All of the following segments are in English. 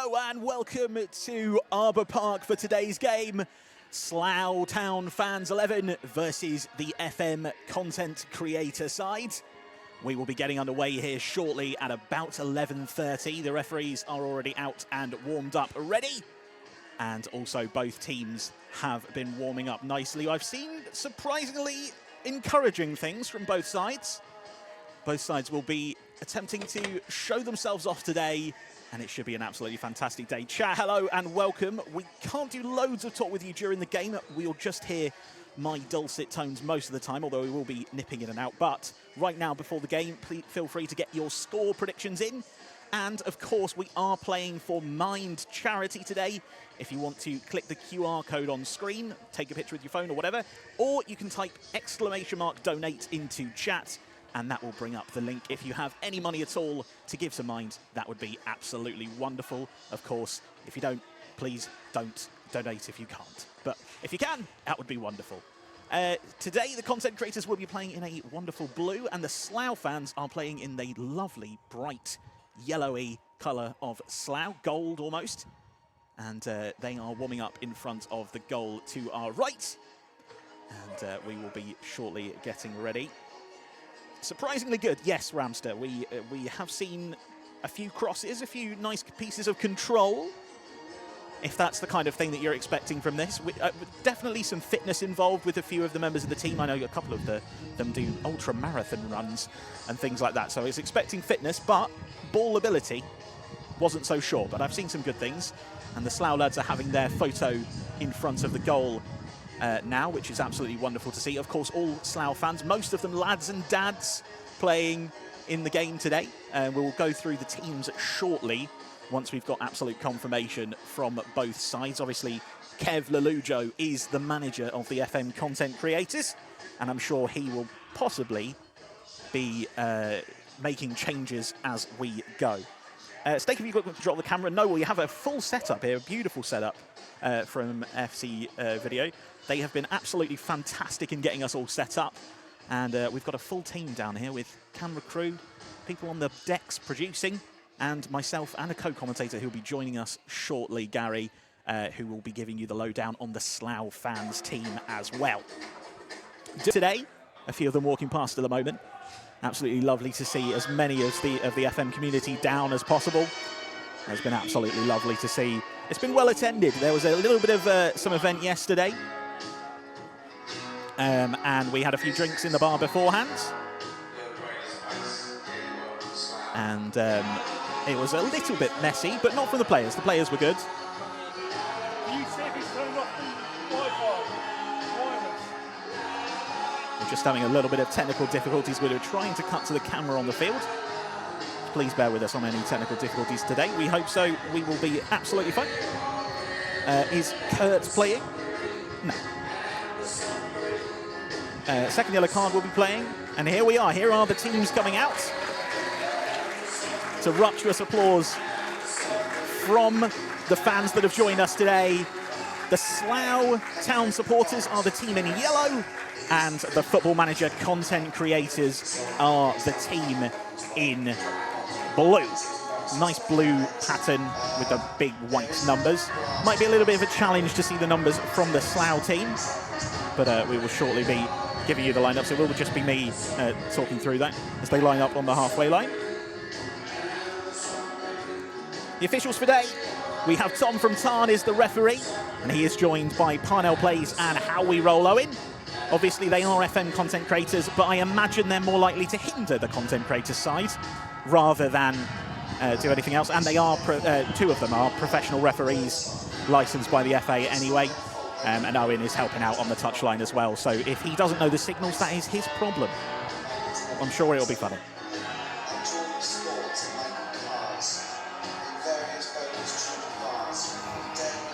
Hello and welcome to Arbour Park for today's game. Slough Town Fans 11 versus the FM content creator side. We will be getting underway here shortly at about 11:30. The referees are already out and warmed up ready. And also both teams have been warming up nicely. I've seen surprisingly encouraging things from both sides. Both sides will be attempting to show themselves off today, and it should be an absolutely fantastic day. Chat, hello and welcome. We can't do loads of talk with you during the game. We'll just hear my dulcet tones most of the time, although we will be nipping in and out. But right now, before the game, please feel free to get your score predictions in. And of course, we are playing for Mind Charity today. If you want to click the QR code on screen, take a picture with your phone or whatever, or you can type !donate into chat, and that will bring up the link. If you have any money at all to give to Mind, that would be absolutely wonderful. Of course, if you don't, please don't donate if you can't. But if you can, that would be wonderful. Today, the content creators will be playing in a wonderful blue, and the Slough fans are playing in the lovely, bright, yellowy colour of Slough, gold almost. And they are warming up in front of the goal to our right. And we will be shortly getting ready. Surprisingly good, yes, Ramster. We have seen a few crosses, a few nice pieces of control, if that's the kind of thing that you're expecting from this. Definitely some fitness involved with a few of the members of the team. I know a couple of them do ultra-marathon runs and things like that, so I was expecting fitness, but ball ability wasn't so sure. But I've seen some good things, and the Slough lads are having their photo in front of the goal now, which is absolutely wonderful to see. Of course, all Slough fans, most of them lads and dads, playing in the game today. We'll go through the teams shortly once we've got absolute confirmation from both sides. Obviously, Kev Lelujo is the manager of the FM content creators, and I'm sure he will possibly be making changes as we go. Steak, have you got to drop the camera? No, we have a full setup here, a beautiful setup from FC Video. They have been absolutely fantastic in getting us all set up. And we've got a full team down here with camera crew, people on the decks producing, and myself and a co-commentator who will be joining us shortly, Gary, who will be giving you the lowdown on the Slough fans team as well. Today, a few of them walking past at the moment. Absolutely lovely to see as many of the FM community down as possible. It's been absolutely lovely to see. It's been well attended. There was a little bit of some event yesterday. And we had a few drinks in the bar beforehand. And it was a little bit messy, but not from the players. The players were good. We're just having a little bit of technical difficulties. We were trying to cut to the camera on the field. Please bear with us on any technical difficulties today. We hope so. We will be absolutely fine. Is Kurt playing? No. Second yellow card will be playing, and here we are. Here are the teams coming out. It's a rapturous applause from the fans that have joined us today. The Slough Town supporters are the team in yellow, and the Football Manager content creators are the team in blue. Nice blue pattern with the big white numbers. Might be a little bit of a challenge to see the numbers from the Slough team, but we will shortly be giving you the lineup, so it will just be me talking through that as they line up on the halfway line. The officials for today, we have Tom from Tarn is the referee, and he is joined by WhyCallum and How We Roll Owen. Obviously, they are FM content creators, but I imagine they're more likely to hinder the content creators side rather than do anything else. And they are, two of them are professional referees licensed by the FA anyway. And Owen is helping out on the touchline as well. So if he doesn't know the signals, that is his problem. I'm sure it'll be funny.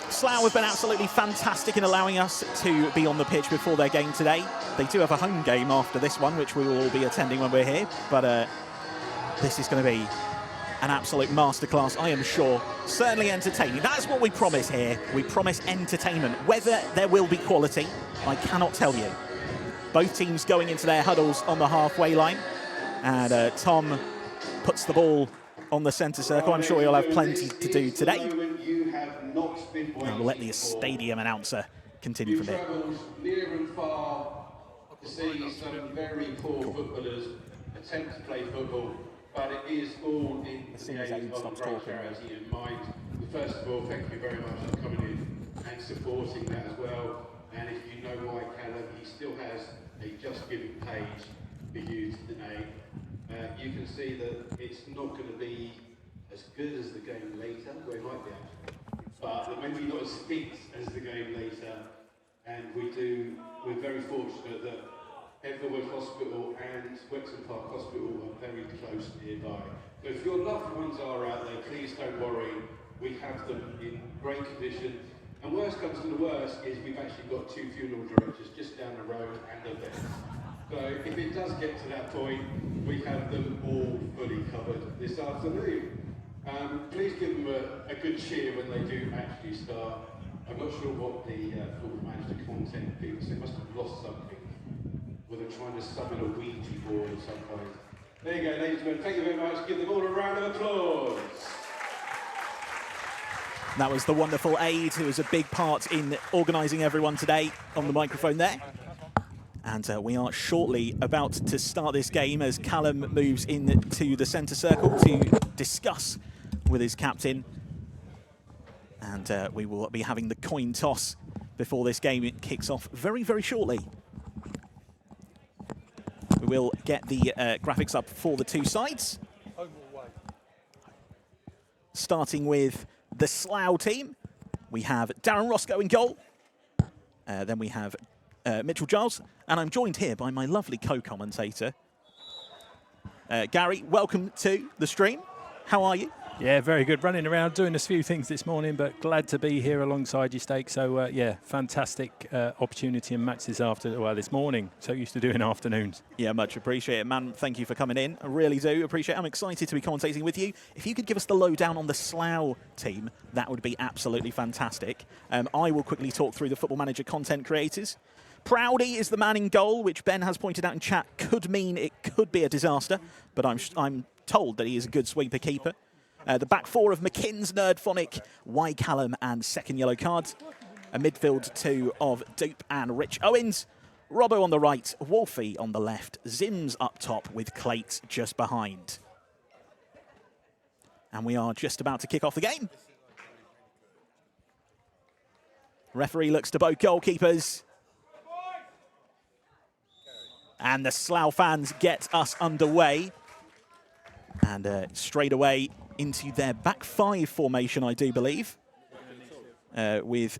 Slough have been absolutely fantastic in allowing us to be on the pitch before their game today. They do have a home game after this one, which we will all be attending when we're here. But this is going to be an absolute masterclass, I am sure. Certainly entertaining. That's what we promise here. We promise entertainment. Whether there will be quality, I cannot tell you. Both teams going into their huddles on the halfway line. And Tom puts the ball on the centre circle. I'm sure he'll have plenty to do today. And we'll let the stadium announcer continue from here. Near and far to see some very poor footballers attempt to play football, but it is all in the aim of great charity in mind. First of all, thank you very much for coming in and supporting that as well. And if you know WhyCallum, he still has a Just Giving page for you today. You can see that it's not going to be as good as the game later, well it might be actually, but maybe not as fit as the game later. And we're very fortunate that Everwood Hospital and Wexham Park Hospital are very close nearby. So if your loved ones are out there, please don't worry. We have them in great condition. And worst comes to the worst is we've actually got 2 funeral directors just down the road and a vet. So if it does get to that point, we have them all fully covered this afternoon. Please give them a good cheer when they do actually start. I'm not sure what the football manager content people say. They must have lost something. Or they're trying to summon a Ouija board of some kind. There you go, ladies and gentlemen. Thank you very much. Give them all a round of applause. That was the wonderful Ade, who was a big part in organising everyone today on the microphone there. And we are shortly about to start this game as Callum moves into the centre circle to discuss with his captain. And we will be having the coin toss before this game kicks off very, very shortly. We will get the graphics up for the 2 sides. Starting with the Slough team, we have Darren Roscoe in goal. Then we have Mitchell Giles, and I'm joined here by my lovely co-commentator, Gary. Welcome to the stream. How are you? Yeah, very good. Running around doing a few things this morning, but glad to be here alongside you, Stake. So, yeah, fantastic opportunity and match this morning. So used to doing afternoons. Yeah, much appreciated, man. Thank you for coming in. I really do appreciate it. I'm excited to be commentating with you. If you could give us the lowdown on the Slough team, that would be absolutely fantastic. I will quickly talk through the Football Manager content creators. Proudie is the man in goal, which Ben has pointed out in chat could mean it could be a disaster, but I'm told that he is a good sweeper keeper. The back 4 of McKins, Nerdphonic, WhyCallum, and second yellow card. A midfield 2 of Doop and Rich Owens. Robbo on the right, Wolfie on the left, Zims up top with Clayts just behind. And we are just about to kick off the game. Referee looks to both goalkeepers. And the Slough fans get us underway. And straight away into their back 5 formation, I do believe, with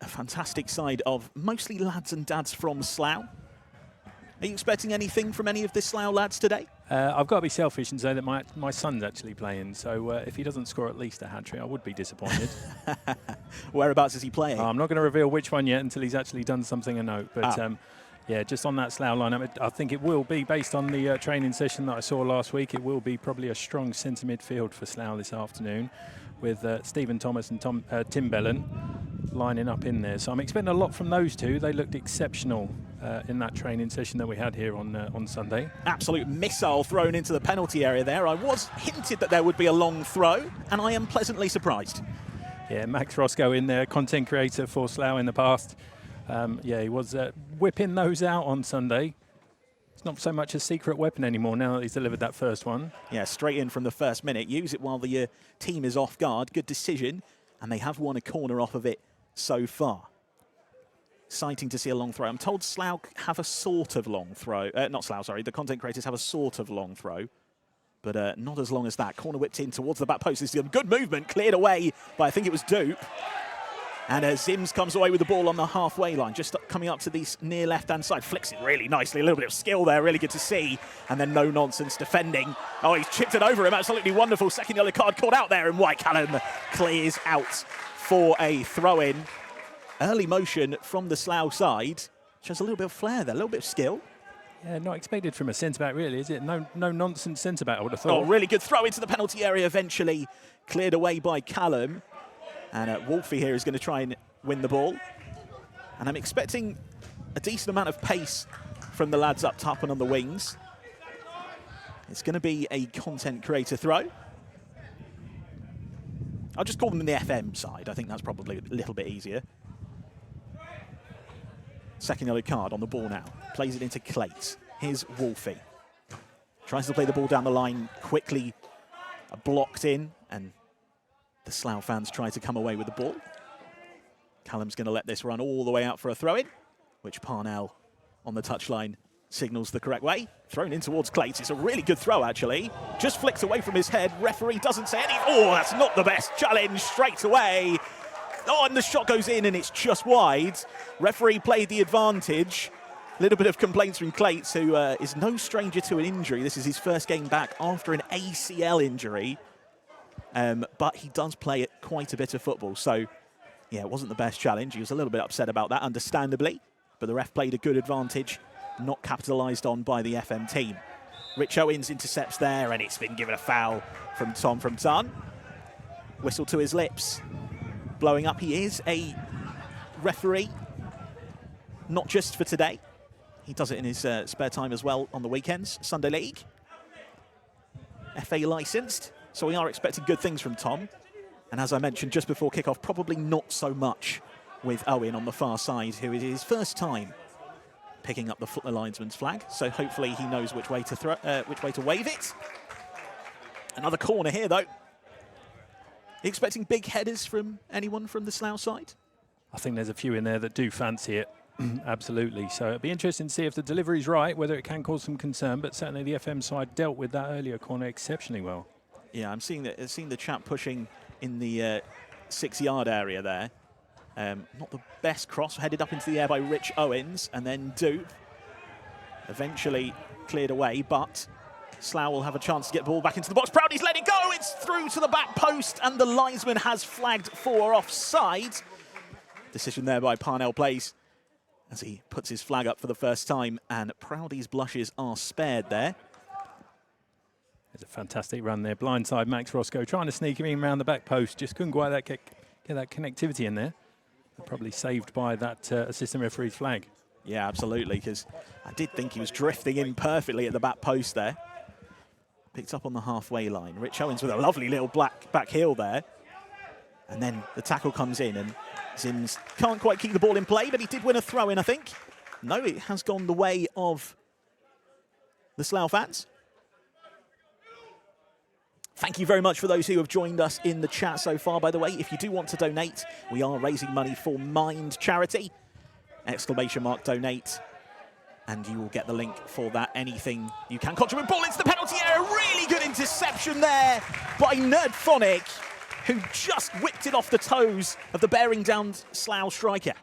a fantastic side of mostly lads and dads from Slough. Are you expecting anything from any of the Slough lads today? I've got to be selfish and say that my son's actually playing, so if he doesn't score at least a hat-trick, I would be disappointed. Whereabouts is he playing? I'm not going to reveal which one yet until he's actually done something a note, but yeah, just on that Slough lineup, I think it will be, based on the training session that I saw last week, it will be probably a strong centre midfield for Slough this afternoon, with Stephen Thomas and Tim Bellin lining up in there. So I'm expecting a lot from those two. They looked exceptional in that training session that we had here on Sunday. Absolute missile thrown into the penalty area there. I was hinted that there would be a long throw, and I am pleasantly surprised. Yeah, Max Roscoe in there, content creator for Slough in the past. Yeah, he was whipping those out on Sunday. It's not so much a secret weapon anymore now that he's delivered that first one. Yeah, straight in from the first minute. Use it while the team is off guard. Good decision. And they have won a corner off of it so far. Exciting to see a long throw. I'm told Slough have a sort of long throw. Not Slough, sorry. The content creators have a sort of long throw. But not as long as that. Corner whipped in towards the back post. This is a good movement. Cleared away by, I think it was Doop. And Zims comes away with the ball on the halfway line, just coming up to the near left-hand side. Flicks it really nicely. A little bit of skill there, really good to see. And then no-nonsense defending. Oh, he's chipped it over him. Absolutely wonderful. Second yellow card caught out there, and WhyCallum clears out for a throw-in. Early motion from the Slough side. Shows a little bit of flair there, a little bit of skill. Yeah, not expected from a centre-back, really, is it? No-nonsense centre-back, I would have thought. Oh, really good throw into the penalty area eventually. Cleared away by Callum. And Wolfie here is going to try and win the ball. And I'm expecting a decent amount of pace from the lads up top and on the wings. It's going to be a content creator throw. I'll just call them the FM side. I think that's probably a little bit easier. Second yellow card on the ball now. Plays it into Clayts. Here's Wolfie. Tries to play the ball down the line quickly. Blocked in, and the Slough fans try to come away with the ball. Callum's going to let this run all the way out for a throw-in, which Parnell on the touchline signals the correct way. Thrown in towards Clayts. It's a really good throw, actually. Just flicks away from his head. Referee doesn't say anything. Oh, that's not the best challenge straight away. Oh, and the shot goes in, and it's just wide. Referee played the advantage. A little bit of complaints from Clayts, who is no stranger to an injury. This is his first game back after an ACL injury. But he does play quite a bit of football. So, yeah, it wasn't the best challenge. He was a little bit upset about that, understandably. But the ref played a good advantage, not capitalised on by the FM team. Rich Owens intercepts there, and it's been given a foul from Tom from Ton. Whistle to his lips. Blowing up. He is a referee, not just for today. He does it in his spare time as well on the weekends. Sunday League. FA licensed. So we are expecting good things from Tom. And as I mentioned just before kickoff, probably not so much with Owen on the far side, who is his first time picking up the linesman's flag. So hopefully he knows which way to wave it. Another corner here, though. Are you expecting big headers from anyone from the Slough side? I think there's a few in there that do fancy it. Absolutely. So it'll be interesting to see if the delivery's right, whether it can cause some concern. But certainly the FM side dealt with that earlier corner exceptionally well. Yeah, I'm seeing the chap pushing in the 6-yard area there. Not the best cross, headed up into the air by Rich Owens, and then Doop eventually cleared away, but Slough will have a chance to get the ball back into the box. Proudie's let it go. It's through to the back post, and the linesman has flagged for offside. Decision there by Parnell Plays as he puts his flag up for the first time, and Proudie's blushes are spared there. There's a fantastic run there. Blindside Max Roscoe trying to sneak him in around the back post. Just couldn't quite get that connectivity in there. Probably saved by that assistant referee's flag. Yeah, absolutely, because I did think he was drifting in perfectly at the back post there. Picked up on the halfway line. Rich Owens with a lovely little back heel there. And then the tackle comes in, and Zims can't quite keep the ball in play, but he did win a throw-in, I think. No, it has gone the way of the Slough fans. Thank you very much for those who have joined us in the chat so far, by the way. If you do want to donate, we are raising money for Mind Charity. ! Donate. And you will get the link for that. Anything you can contribute. Ball into the penalty area. Really good interception there by Nerdphonic, who just whipped it off the toes of the bearing down Slough striker.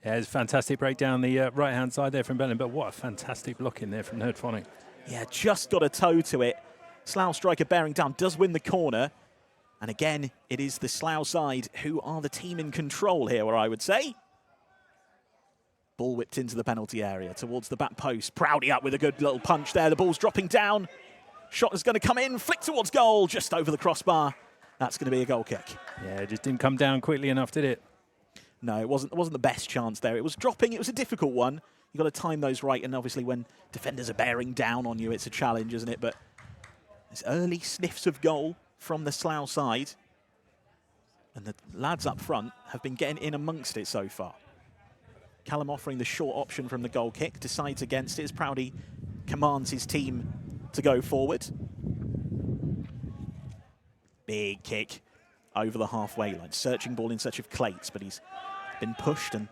Yeah, it's a fantastic breakdown the right-hand side there from Bellin, but what a fantastic block in there from Nerdphonic. Yeah, just got a toe to it. Slough striker bearing down does win the corner. And again, it is the Slough side who are the team in control here, where I would say. Ball whipped into the penalty area towards the back post. Proudie up with a good little punch there. The ball's dropping down. Shot is going to come in. Flick towards goal, just over the crossbar. That's going to be a goal kick. Yeah, it just didn't come down quickly enough, did it? No, it wasn't the best chance there. It was dropping. It was a difficult one. You've got to time those right. And obviously when defenders are bearing down on you, it's a challenge, isn't it? But there's early sniffs of goal from the Slough side. And the lads up front have been getting in amongst it so far. Callum offering the short option from the goal kick, decides against it as Proudie commands his team to go forward. Big kick over the halfway line. Searching ball in search of Clayts, but he's been pushed and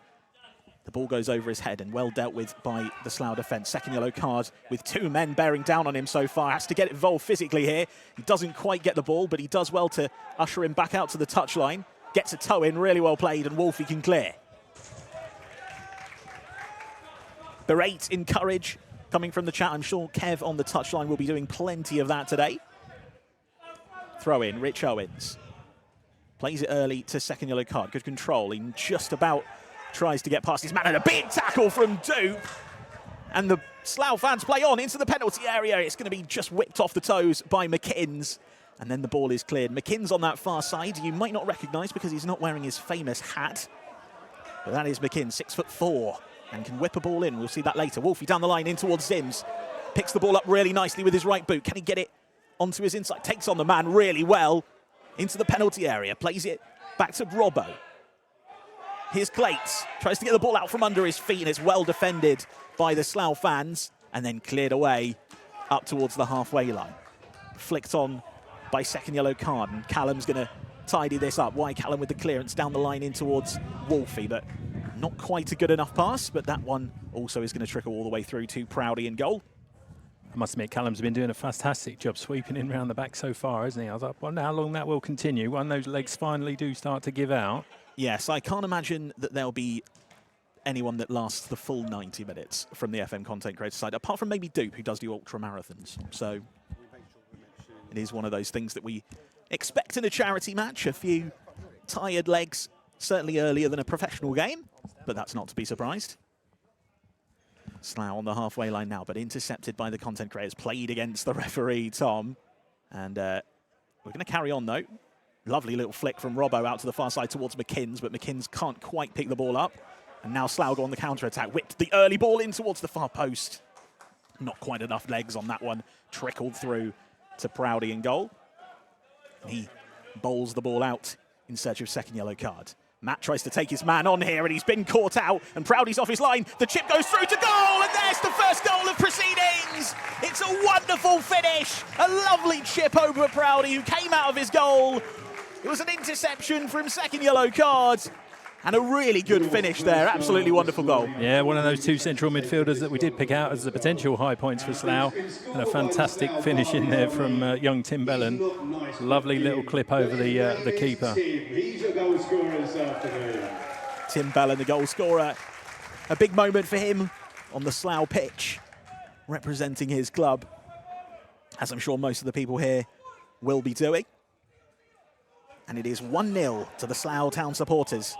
the ball goes over his head and well dealt with by the Slough defence. Second yellow card with two men bearing down on him so far. Has to get involved physically here. He doesn't quite get the ball, but he does well to usher him back out to the touchline. Gets a toe in, really well played, and Wolfie can clear. Berate, encourage, coming from the chat. I'm sure Kev on the touchline will be doing plenty of that today. Throw in, Rich Owens. Plays it early to second yellow card. Good control. He just about tries to get past his man, and a big tackle from Doop. And the Slough fans play on into the penalty area. It's going to be just whipped off the toes by McKins. And then the ball is cleared. McKins on that far side, you might not recognise because he's not wearing his famous hat. But that is McKins, 6'4", and can whip a ball in. We'll see that later. Wolfie down the line in towards Zims. Picks the ball up really nicely with his right boot. Can he get it onto his inside? Takes on the man really well. into the penalty area, plays it back to Robbo. Here's Clayts, tries to get the ball out from under his feet, and it's well defended by the Slough fans, and then cleared away up towards the halfway line. Flicked on by second yellow card, and Callum's going to tidy this up. WhyCallum with the clearance down the line in towards Wolfie, but not quite a good enough pass, but that one also is going to trickle all the way through to Proudie in goal. I must admit, Callum's been doing a fantastic job sweeping in round the back so far, hasn't he? I was like, well, how long that will continue when those legs finally do start to give out. Yes, I can't imagine that there'll be anyone that lasts the full 90 minutes from the FM content creator side, apart from maybe Doop, who does do ultra marathons. So it is one of those things that we expect in a charity match. A few tired legs, certainly earlier than a professional game, but that's not to be surprised. Slough on the halfway line now, but intercepted by the content creators. Played against the referee, Tom. And we're going to carry on, though. Lovely little flick from Robbo out to the far side towards McKins, but McKins can't quite pick the ball up. And now Slough go on the counter-attack. Whipped the early ball in towards the far post. Not quite enough legs on that one. Trickled through to Proudie in goal. And he bowls the ball out in search of second yellow card. Matt tries to take his man on here, and he's been caught out, and Proudie's off his line. The chip goes through to goal, and there's the first goal of proceedings. It's a wonderful finish. A lovely chip over Proudie, who came out of his goal. It was an interception from second yellow card, and a really good finish there. Absolutely wonderful goal. Yeah, one of those two central midfielders that we did pick out as the potential high points for Slough. And a fantastic finish in there from young Tim Bellin. Lovely little clip over the keeper. Tim Bellin, the goal scorer. A big moment for him on the Slough pitch, representing his club, as I'm sure most of the people here will be doing. And it is 1-0 to the Slough Town supporters.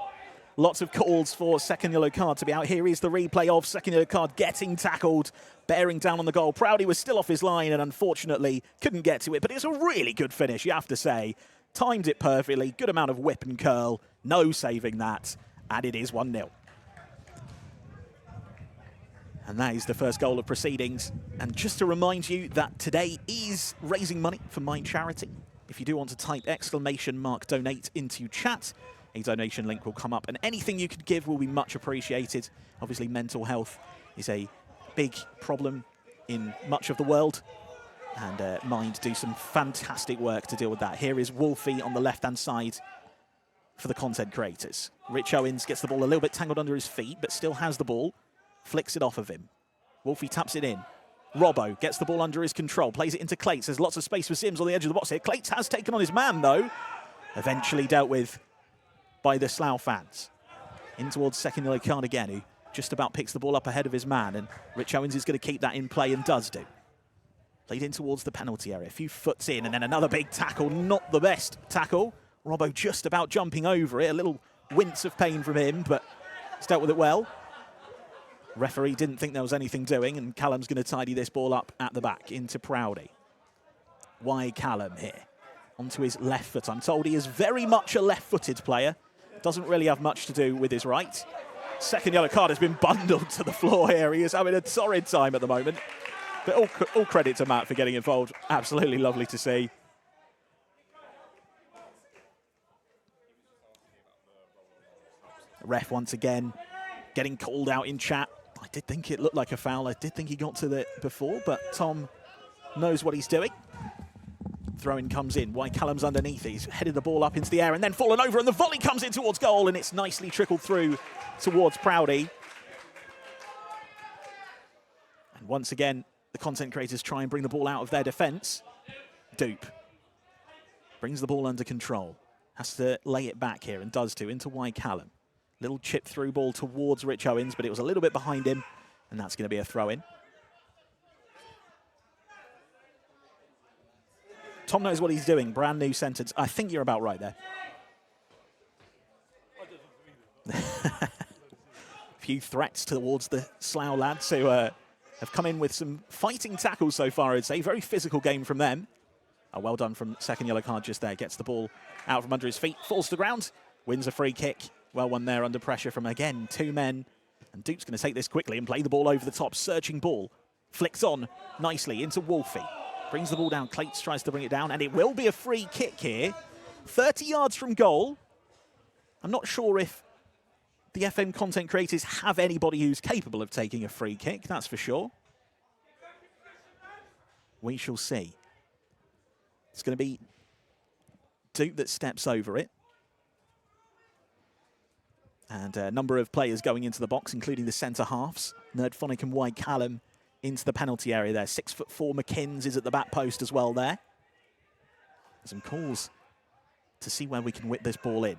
Lots of calls for second yellow card to be out. Here is the replay of second yellow card getting tackled, bearing down on the goal. Proudie was still off his line and unfortunately couldn't get to it, but it's a really good finish, you have to say. Timed it perfectly, good amount of whip and curl, no saving that, and it is 1-0. And that is the first goal of proceedings. And just to remind you that today is raising money for my charity. If you do want to type !donate into chat, a donation link will come up, and anything you could give will be much appreciated. Obviously, mental health is a big problem in much of the world, and Mind do some fantastic work to deal with that. Here is Wolfie on the left-hand side for the content creators. Rich Owens gets the ball a little bit tangled under his feet, but still has the ball, flicks it off of him. Wolfie taps it in. Robbo gets the ball under his control, plays it into Clayts. There's lots of space for Zims on the edge of the box here. Clayts has taken on his man, though. Eventually dealt with by the Slough fans. In towards second yellow card again, who just about picks the ball up ahead of his man, and Rich Owens is going to keep that in play and does do. Played in towards the penalty area, a few foots in, and then another big tackle, not the best tackle. Robbo just about jumping over it, a little wince of pain from him, but he's dealt with it well. Referee didn't think there was anything doing, and Callum's going to tidy this ball up at the back into Proudie. WhyCallum here, onto his left foot. I'm told he is very much a left-footed player. Doesn't really have much to do with his right. Second yellow card has been bundled to the floor here. He is having a torrid time at the moment. But all credit to Matt for getting involved. Absolutely lovely to see. Ref once again getting called out in chat. I did think it looked like a foul. I did think he got to it before, but Tom knows what he's doing. Throw-in comes in. WhyCallum's underneath. He's headed the ball up into the air and then fallen over, and the volley comes in towards goal, and it's nicely trickled through towards Proudie. And once again, the content creators try and bring the ball out of their defence. Doop brings the ball under control. Has to lay it back here, and does too, into WhyCallum. Little chip through ball towards Rich Owens, but it was a little bit behind him, and that's going to be a throw-in. Tom knows what he's doing. Brand new sentence. I think you're about right there. A few threats towards the Slough lads who have come in with some fighting tackles so far, I'd say. Very physical game from them. Oh, well done from second yellow card just there. Gets the ball out from under his feet, falls to the ground, wins a free kick. Well won there under pressure from, again, two men. And Doop's going to take this quickly and play the ball over the top. Searching ball. Flicks on nicely into Wolfie. Brings the ball down. Clayts tries to bring it down, and it will be a free kick here 30 yards from goal. I'm not sure if the FM content creators have anybody who's capable of taking a free kick, that's for sure. We shall see. It's going to be Dupe that steps over it. And a number of players going into the box, including the centre halves. Nerdphonic and WhyCallum into the penalty area there. 6'4" McKins is at the back post as well there. Some calls to see where we can whip this ball in.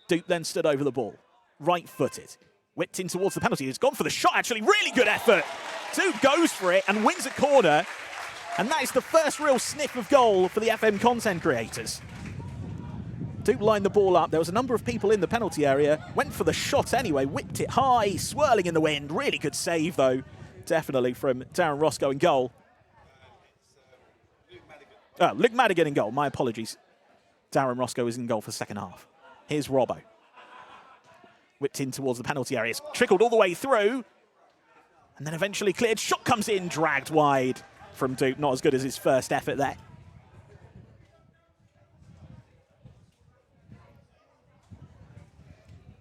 Dupe then stood over the ball, right-footed, whipped in towards the penalty. He's gone for the shot, actually. Really good effort. Dupe goes for it and wins a corner. And that is the first real sniff of goal for the FM content creators. Dupe lined the ball up. There was a number of people in the penalty area. Went for the shot anyway, whipped it high, swirling in the wind. Really good save, though, definitely from Darren Roscoe in goal. Luke Madigan in goal, my apologies. Darren Roscoe is in goal for the second half. Here's Robbo. Whipped in towards the penalty area. It's trickled all the way through. And then eventually cleared. Shot comes in, dragged wide from Dupe. Not as good as his first effort there.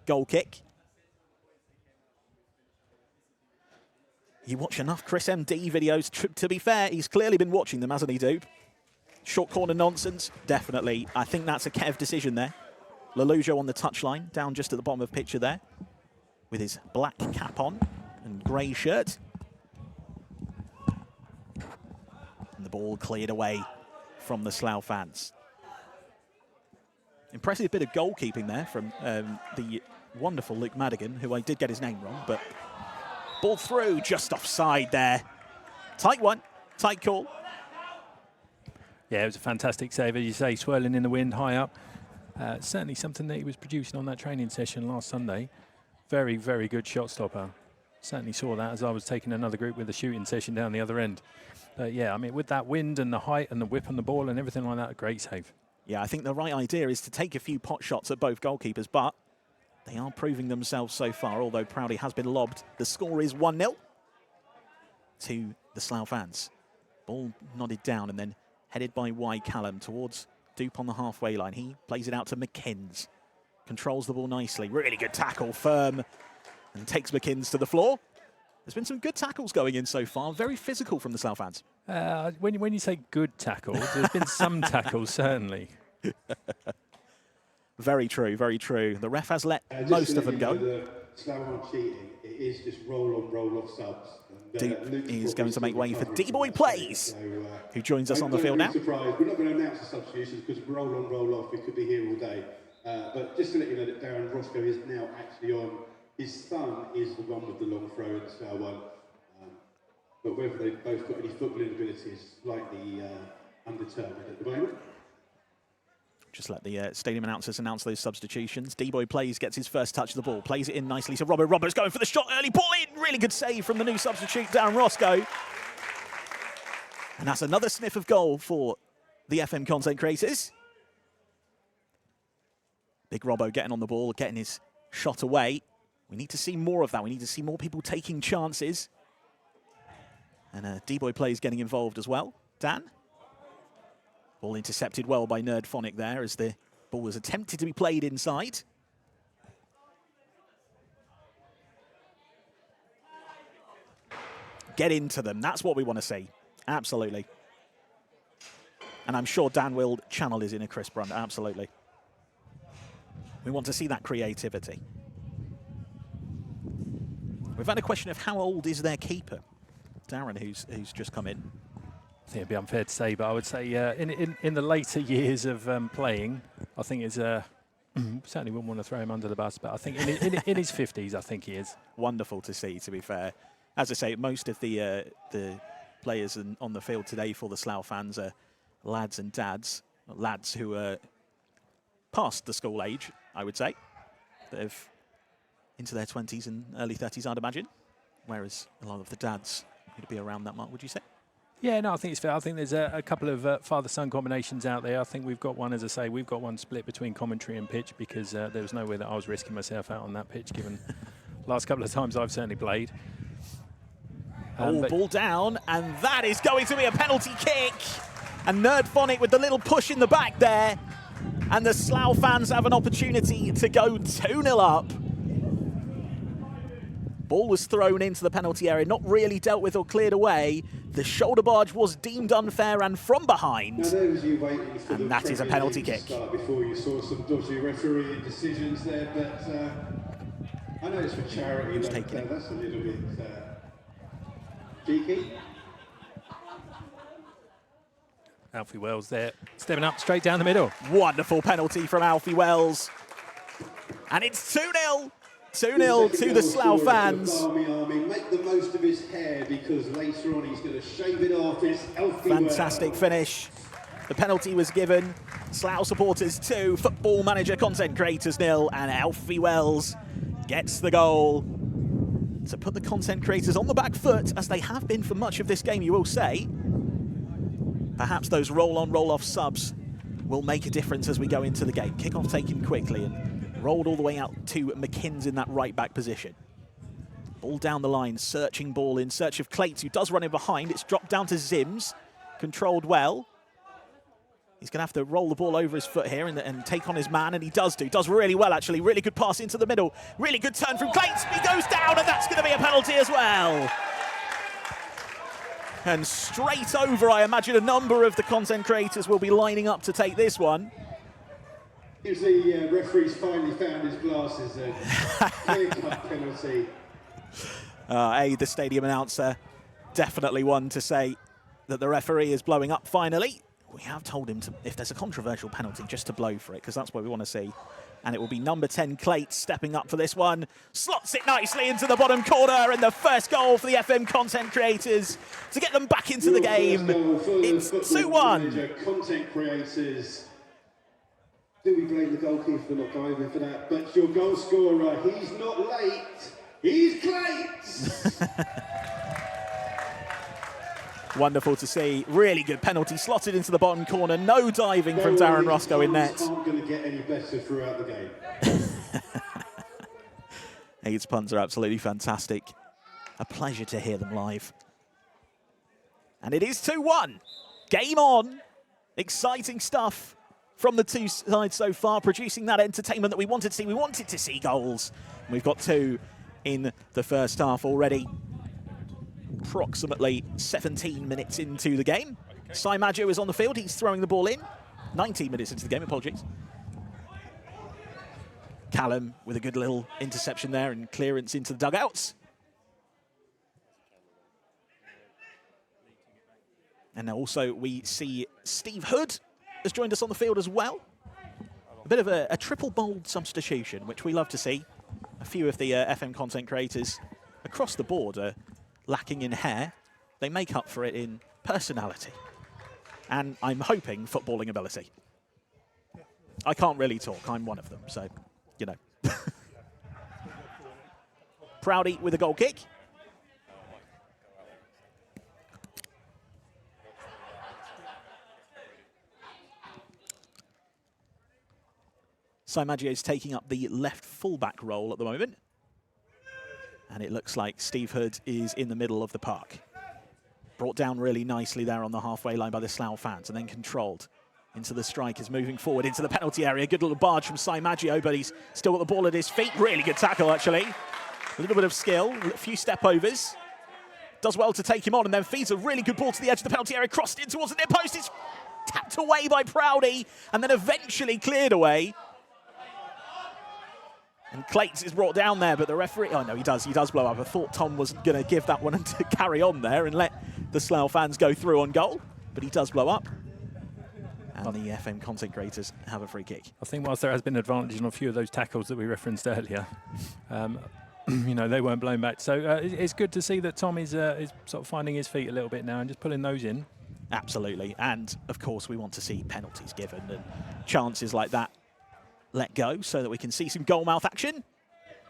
Goal kick. You watch enough Chris MD videos. To be fair, he's clearly been watching them, hasn't he, Dupe? Short corner nonsense, definitely. I think that's a Kev decision there. Lelujo on the touchline, down just at the bottom of the picture there, with his black cap on and grey shirt. And the ball cleared away from the Slough fans. Impressive bit of goalkeeping there from the wonderful Luke Madigan, who I did get his name wrong, but ball through, just offside there. Tight one, tight call. Yeah, it was a fantastic save, as you say, swirling in the wind, high up. Certainly something that he was producing on that training session last Sunday. Very, very good shot stopper. Certainly saw that as I was taking another group with a shooting session down the other end. But yeah, I mean, with that wind and the height and the whip on the ball and everything like that, a great save. Yeah, I think the right idea is to take a few pot shots at both goalkeepers, but they are proving themselves so far, although Proudie has been lobbed. The score is 1-0 to the Slough fans. Ball nodded down and then headed by WhyCallum towards Dupe on the halfway line. He plays it out to McKins. Controls the ball nicely. Really good tackle, firm, and takes McKins to the floor. There's been some good tackles going in so far. Very physical from the Slough fans. When you say good tackles, there's been some tackles, certainly. Very true, very true. The ref has let most of them go. Slough aren't cheating. It is just roll-on, roll-off subs. Dupe is going to make way for DeeBoiPlays, who joins us on the field now. Surprised. We're not going to announce the substitutions because roll-on, roll-off, we could be here all day. But just to let you know that Darren Roscoe is now actually on. His son is the one with the long throw in the Slough one. But whether they've both got any footballing ability is slightly undetermined at the moment. Just let the stadium announcers announce those substitutions. DeeBoiPlays gets his first touch of the ball, plays it in nicely to Robbo. Robbo's going for the shot, early ball in. Really good save from the new substitute, Darren Roscoe. And that's another sniff of goal for the FM content creators. Big Robbo getting on the ball, getting his shot away. We need to see more of that. We need to see more people taking chances. And DeeBoiPlays getting involved as well. Dan? Ball intercepted well by Nerdphonic there as the ball was attempted to be played inside. Get into them. That's what we want to see. Absolutely. And I'm sure Dan will channel his inner Chris Brunt. Absolutely. We want to see that creativity. We've had a question of how old is their keeper? Darren, who's just come in. I think it'd be unfair to say, but I would say in the later years of playing, I think it's certainly wouldn't want to throw him under the bus, but I think in his 50s, I think he is. Wonderful to see, to be fair. As I say, most of the players on the field today for the Slough fans are lads and dads, lads who are past the school age, I would say. They're into their 20s and early 30s, I'd imagine, whereas a lot of the dads would be around that mark, would you say? Yeah, no, I think it's fair. I think there's a couple of father-son combinations out there. I think we've got one, as I say, we've got one split between commentary and pitch because there was no way that I was risking myself out on that pitch, given last couple of times I've certainly played. Ball down, and that is going to be a penalty kick. And Nerdphonic with the little push in the back there. And the Slough fans have an opportunity to go 2-0 up. Ball was thrown into the penalty area, not really dealt with or cleared away. The shoulder barge was deemed unfair and from behind. And that is a penalty kick. Before you saw some dodgy referee decisions there, but I know it's for charity, but that's a little bit cheeky. Alfie Wells there, stepping up straight down the middle. Wonderful penalty from Alfie Wells. And it's 2-0. 2-0 to the Slough fans. Make the most of his hair because later on he's going to shave it off. Fantastic finish. The penalty was given. Slough supporters 2, Football Manager content creators 0, and Alfie Wells gets the goal to put the content creators on the back foot, as they have been for much of this game, you will say. Perhaps those roll-on, roll-off subs will make a difference as we go into the game. Kick-off taken quickly and rolled all the way out to McKins in that right-back position. Ball down the line, searching ball in search of Clayts, who does run in behind. It's dropped down to Zims, controlled well. He's going to have to roll the ball over his foot here and take on his man, and he does really well, actually. Really good pass into the middle. Really good turn from Clayts. He goes down, and that's going to be a penalty as well. And straight over, I imagine a number of the content creators will be lining up to take this one. Here's the referee's finally found his glasses then. Clear-cut penalty. The stadium announcer, definitely one to say that the referee is blowing up finally. We have told him to, if there's a controversial penalty, just to blow for it, because that's what we want to see. And it will be number 10, Clayts, stepping up for this one. Slots it nicely into the bottom corner, and the first goal for the FM content creators to get them back into the game. It's 2-1. Content creators. Do we blame the goalkeeper for not diving for that? But your goal scorer, he's not late. He's Clayts. Wonderful to see. Really good penalty, slotted into the bottom corner. No diving from Darren Roscoe in net. Aren't going to get any better throughout the game. Aids puns are absolutely fantastic. A pleasure to hear them live. And it is 2-1. Game on. Exciting stuff from the two sides so far, producing that entertainment that we wanted to see. We wanted to see goals. And we've got 2 in the first half already. Approximately 17 minutes into the game. SiMaggio is on the field. He's throwing the ball in. 19 minutes into the game, apologies. Callum with a good little interception there and clearance into the dugouts. And now also we see Steve Hood has joined us on the field as well. A bit of a triple bold substitution, which we love to see. A few of the FM content creators across the board are lacking in hair. They make up for it in personality. And I'm hoping footballing ability. I can't really talk, I'm one of them, so, you know. Proudie with a goal kick. SiMaggio is taking up the left fullback role at the moment. And it looks like Steve Hood is in the middle of the park. Brought down really nicely there on the halfway line by the Slough fans, and then controlled into the strikers, moving forward into the penalty area. Good little barge from SiMaggio, but he's still got the ball at his feet. Really good tackle, actually. A little bit of skill, a few step-overs. Does well to take him on, and then feeds a really good ball to the edge of the penalty area, crossed in towards the near post. It's tapped away by Proudie, and then eventually cleared away. And Clayts is brought down there, but the referee... Oh, no, he does blow up. I thought Tom wasn't going to give that one to carry on there and let the Slough fans go through on goal, but he does blow up. And the FM content creators have a free kick. I think whilst there has been advantage on a few of those tackles that we referenced earlier, you know, they weren't blown back. So it's good to see that Tom is sort of finding his feet a little bit now and just pulling those in. Absolutely. And, of course, we want to see penalties given and chances like that let go so that we can see some goal-mouth action.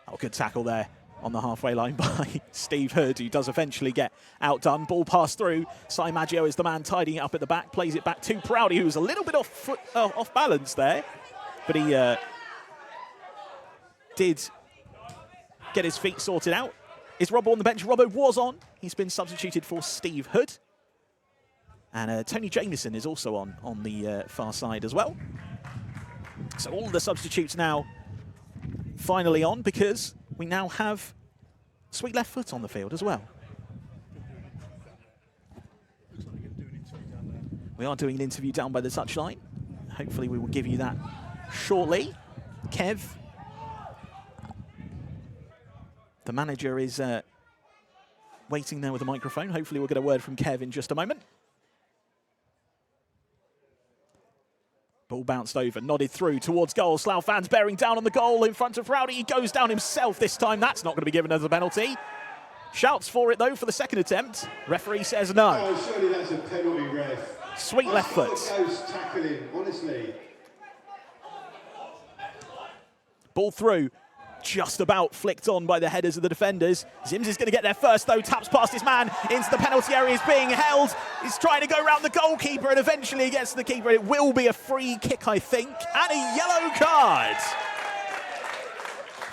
Oh, good tackle there on the halfway line by Steve Hood, who does eventually get outdone. Ball passed through. SiMaggio is the man tidying it up at the back, plays it back to Proudie, who was a little bit off balance there. But he did get his feet sorted out. Is Robbo on the bench? Robbo was on. He's been substituted for Steve Hood. And TonyJameson is also on the far side as well. So all of the substitutes now finally on, because we now have Sweet Left Foot on the field as well. We are doing an interview down by the touchline. Hopefully we will give you that shortly. Kev, the manager, is waiting there with a microphone. Hopefully we'll get a word from Kev in just a moment. Ball bounced over, nodded through towards goal. Slough fans bearing down on the goal in front of Proudie. He goes down himself this time. That's not going to be given as a penalty. Shouts for it, though, for the second attempt. Referee says no. Oh, surely that's a penalty, ref. Sweet left foot. Goes tackling, honestly. Ball through. Just about flicked on by the headers of the defenders. Zims is going to get there first, though. Taps past his man into the penalty area. He's being held. He's trying to go around the goalkeeper and eventually gets to the keeper. It will be a free kick, I think, and a yellow card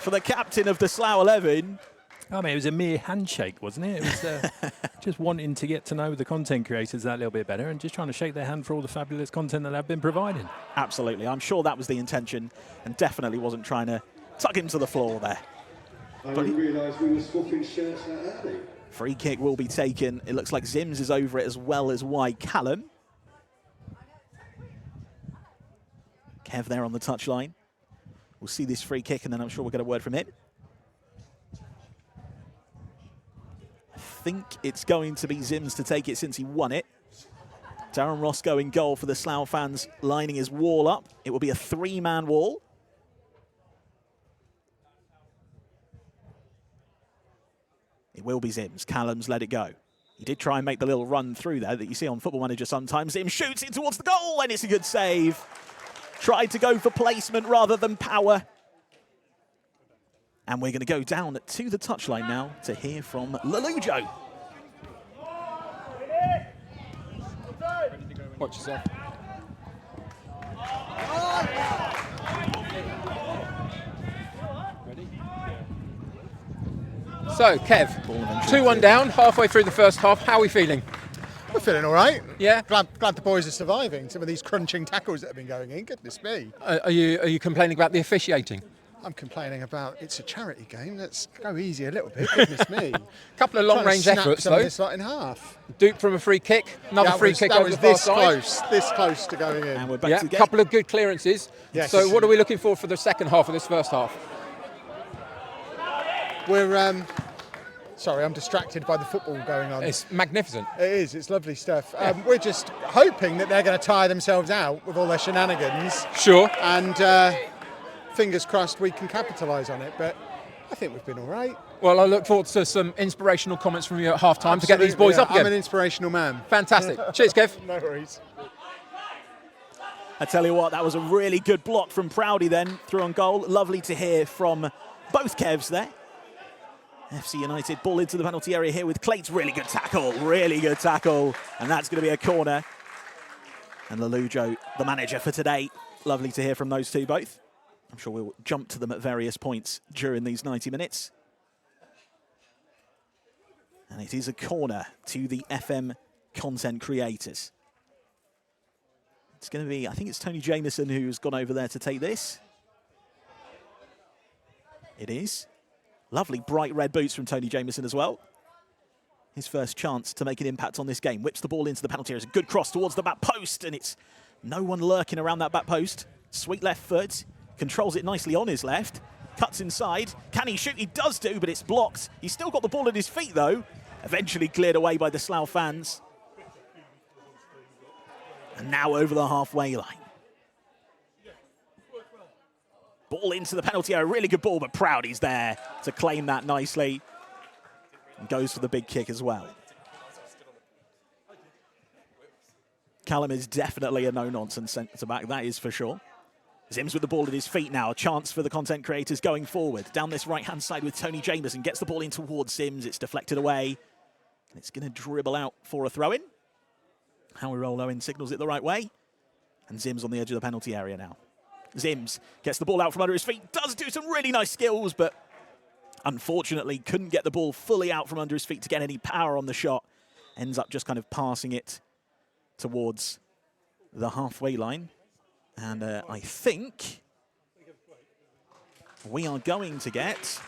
for the captain of the Slough 11. I mean, it was a mere handshake, wasn't it? It was just wanting to get to know the content creators that little bit better and just trying to shake their hand for all the fabulous content that they've been providing. Absolutely. I'm sure that was the intention and definitely wasn't trying to tuck him to the floor there. I didn't realise we were swapping shirts that early. Free kick will be taken. It looks like Zims is over it as well as WhyCallum. Kev there on the touchline. We'll see this free kick and then I'm sure we'll get a word from him. I think it's going to be Zims to take it since he won it. Darren Roscoe in goal for the Slough fans, lining his wall up. It will be a three-man wall. It will be Zims. Callum's let it go. He did try and make the little run through there that you see on Football Manager sometimes. Zims shoots it towards the goal, and it's a good save. Tried to go for placement rather than power. And we're going to go down to the touchline now to hear from Lelujo. Watch yourself. So, Kev, 2-1 down, halfway through the first half. How are we feeling? We're feeling all right. Yeah? Glad the boys are surviving some of these crunching tackles that have been going in. Goodness me. Are you complaining about the officiating? I'm complaining about it's a charity game. Let's go easy a little bit. Goodness me. Couple of long-range efforts, though. though. In half. Dupe from a free kick. Another free kick over the far side. This close to going in. And we're back Yeah, to a game. couple of good clearances. Yes. So what are we looking for the second half of this first half? We're sorry, I'm distracted by the football going on. It's magnificent. It is. It's lovely stuff. We're just hoping that they're going to tire themselves out with all their shenanigans. Sure. And fingers crossed we can capitalise on it. But I think we've been all right. Well, I look forward to some inspirational comments from you at half-time to get these boys up again. I'm an inspirational man. Fantastic. Cheers, Kev. No worries. I tell you what, that was a really good block from Proudie then, through on goal. Lovely to hear from both Kevs there. FC United ball into the penalty area here with Clayts. Really good tackle, and that's going to be a corner. And Lelujo, the manager for today, lovely to hear from those two both. I'm sure we'll jump to them at various points during these 90 minutes. And it is a corner to the FM content creators. It's going to be, I think it's TonyJameson who's gone over there to take this. It is. Lovely bright red boots from TonyJameson as well. His first chance to make an impact on this game. Whips the ball into the penalty area. It's a good cross towards the back post, and it's no one lurking around that back post. Sweet left foot. Controls it nicely on his left. Cuts inside. Can he shoot? He does do, but it's blocked. He's still got the ball at his feet, though. Eventually cleared away by the Slough fans. And now over the halfway line. Ball into the penalty area. Really good ball, but Proudie's there to claim that nicely. And goes for the big kick as well. Callum is definitely a no-nonsense centre-back, that is for sure. Zims with the ball at his feet now. A chance for the content creators going forward. Down this right-hand side with TonyJameson. Gets the ball in towards Zims. It's deflected away. And it's going to dribble out for a throw-in. Howie Owen signals it the right way. And Zims on the edge of the penalty area now. Zims gets the ball out from under his feet. Does do some really nice skills, but unfortunately couldn't get the ball fully out from under his feet to get any power on the shot. Ends up just kind of passing it towards the halfway line. And I think we are going to get...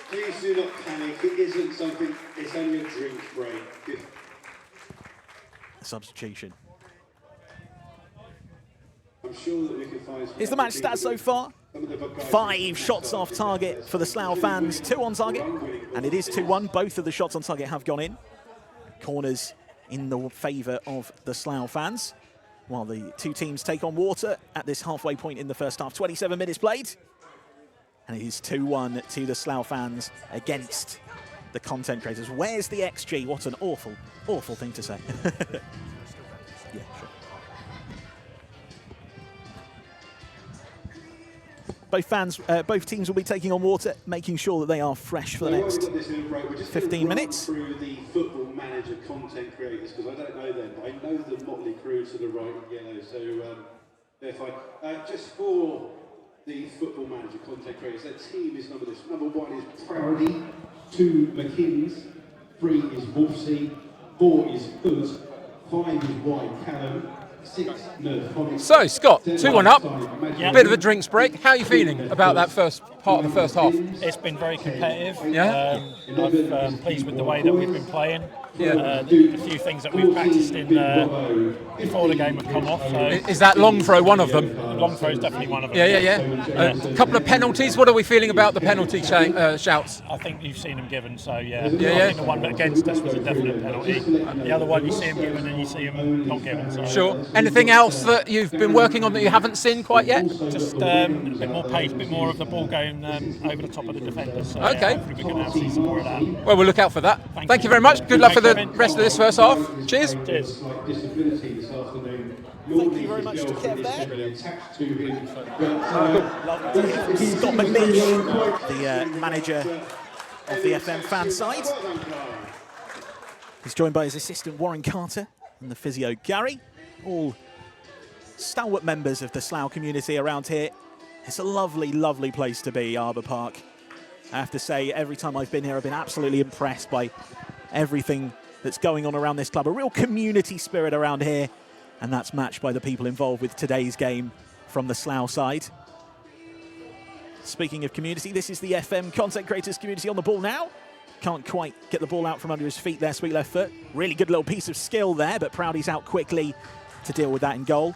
Please do not panic. It isn't something, it's only a drink break. Substitution. I'm sure that we can find... Here's the match stats so far. 5 shots off target for the Slough fans, 2 on target, and it is 2-1. Both of the shots on target have gone in. Corners in the favour of the Slough fans, while the two teams take on water at this halfway point in the first half. 27 minutes played, and it is 2-1 to the Slough fans against the content creators. Where's the XG? What an awful, awful thing to say. Yeah, sure. Both teams will be taking on water, making sure that they are fresh for the next 15 minutes. Through the football manager content creators, because I don't know them, but I know the motley crew to the right in yellow, so they're fine. Just for the football manager content creators, their team is numbered this. Number 1 is Proudie, 2 McKins, 3 is Wolfsey, 4 is Hood, 5 is WhyCallum, 6 Nerdphonic. So, Scott, 2-1 up, a bit of a drinks break. How are you feeling about that first part of the first half? It's been very competitive. Yeah. I'm pleased with the way that we've been playing. The few things that we've practiced in before the game have come off. So is that long throw one of them? Long throw is definitely one of them. Yeah. A couple of penalties. What are we feeling about the penalty shouts? I think you've seen them given, so I think the one against us was a definite penalty. The other one you see them given and you see them not given. So. Sure. Anything else that you've been working on that you haven't seen quite yet? Just a bit more pace, a bit more of the ball going over the top of the defenders. So, okay. Hopefully we can see some more of that. Well, we'll look out for that. Thank you very much. Good luck for the rest of this first half. Cheers. Cheers. Thank you very much to Kev there. Scott McKins, the manager of the FM fan side. He's joined by his assistant Warren Carter and the physio Gary, all stalwart members of the Slough community around here. It's a lovely, lovely place to be, Arbour Park. I have to say, every time I've been here, I've been absolutely impressed by everything that's going on around this club. A real community spirit around here, and that's matched by the people involved with today's game from the Slough side. Speaking of community, this is the FM content creators community on the ball now. Can't quite get the ball out from under his feet there, sweet left foot. Really good little piece of skill there, but Proudie's out quickly to deal with that in goal.